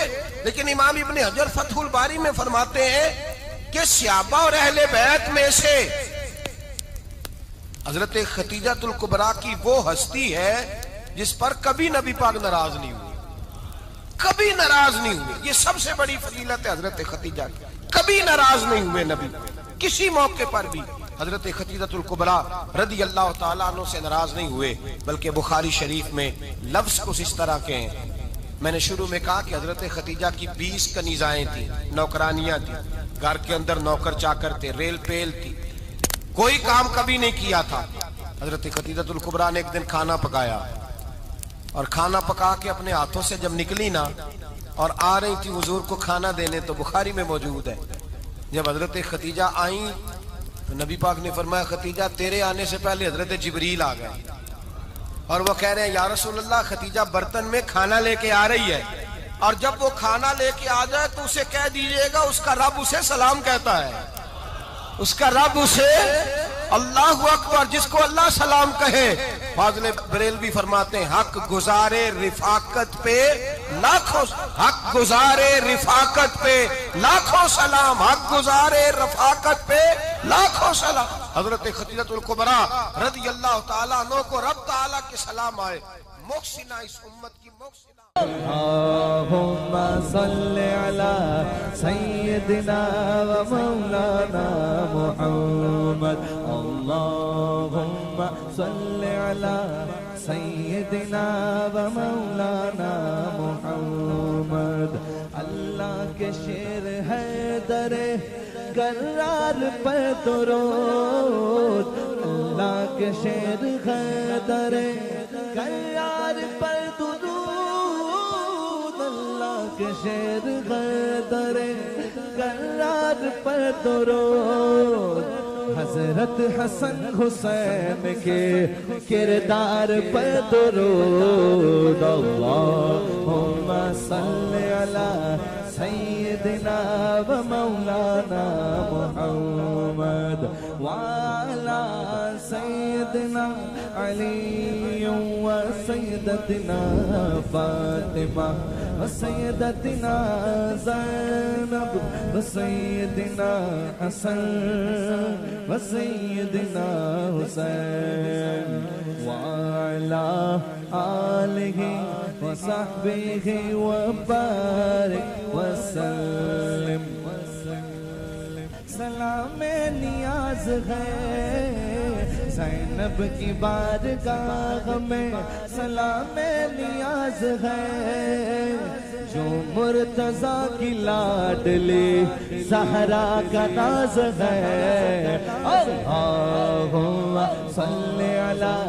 لیکن امام ابن حجر فتح الباری میں فرماتے ہیں کہ صحابہ اور اہل بیت میں سے حضرت خدیجہ الکبریٰ کی وہ ہستی ہے جس پر کبھی نبی پاک ناراض نہیں ہوئے، کبھی ناراض نہیں ہوئے. یہ سب سے بڑی فضیلت ہے حضرت خدیجہ کی. کبھی ناراض نہیں ہوئے نبی، کسی موقع پر بھی حضرت خدیجہ الکبریٰ رضی اللہ تعالیٰ عنہ سے ناراض نہیں ہوئے. بلکہ بخاری شریف میں لفظ کچھ اس طرح کے ہیں. میں نے شروع میں کہا کہ حضرت خدیجہ کی 20 کنیزائیں تھیں، نوکرانیاں تھیں، گھر کے اندر نوکر چاکر تھے، ریل پیل تھی، کوئی کام کبھی نہیں کیا تھا. حضرت خدیجہ الکبریٰ نے ایک دن کھانا پکایا، اور کھانا پکا کے اپنے ہاتھوں سے جب نکلی نا اور آ رہی تھی حضور کو کھانا دینے، تو بخاری میں موجود ہے جب حضرت خدیجہ آئیں تو نبی پاک نے فرمایا خدیجہ تیرے آنے سے پہلے حضرت جبریل آ گئے، اور وہ کہہ رہے ہیں یا رسول اللہ خدیجہ برتن میں کھانا لے کے آ رہی ہے، اور جب وہ کھانا لے کے آ جائے تو اسے کہہ دیجئے گا اس کا رب اسے سلام کہتا ہے، اس کا رب اسے اللہ اکبر، جس کو اللہ سلام کہے. فاضل بریلوی فرماتے ہیں حق گزارے رفاقت پہ لاکھوں، حق گزارے رفاقت پہ لاکھوں سلام، حق گزارے رفاقت پہ لاکھوں سلام. حضرت خدیجہ الکبریٰ رضی اللہ تعالیٰ عنہ کو رب تعالیٰ کے سلام آئے. محسنہ اس امت کی محسنہ. اللہم صل علی سیدنا و مولانا محمد. اللہم صل علی سیدنا و مولانا محمد. اللہ کے شیر ہے در کرار پر درود، اللہ کے شیر ہے در کرار پر درود، اللہ کے شیر ہے در کرار پر درود. حضرت حسن حسین کے کردار پر درود. اللہم صل علی سیدنا و مولانا محمد وعلی سیدنا علی و سیدتنا فاطمہ و سیدتنا زینب و سیدنا حسن و سیدنا حسین وعلی آلہ و صحبہ و بارک وسلم. سلام نیاز ہے زینب کی بارگاہ میں، سلام نیاز ہے جو مرتضیٰ کی لاڈلی زہرا کا ناز ہے. اللہم صل علی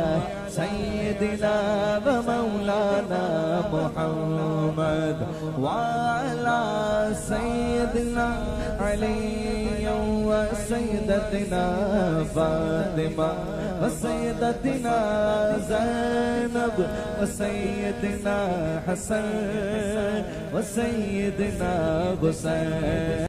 سیدنا و مولانا محمد وعلی سیدنا علی و سیدتنا فاطمہ و سیدتنا زینب و سیدنا حسن و سیدنا حسین.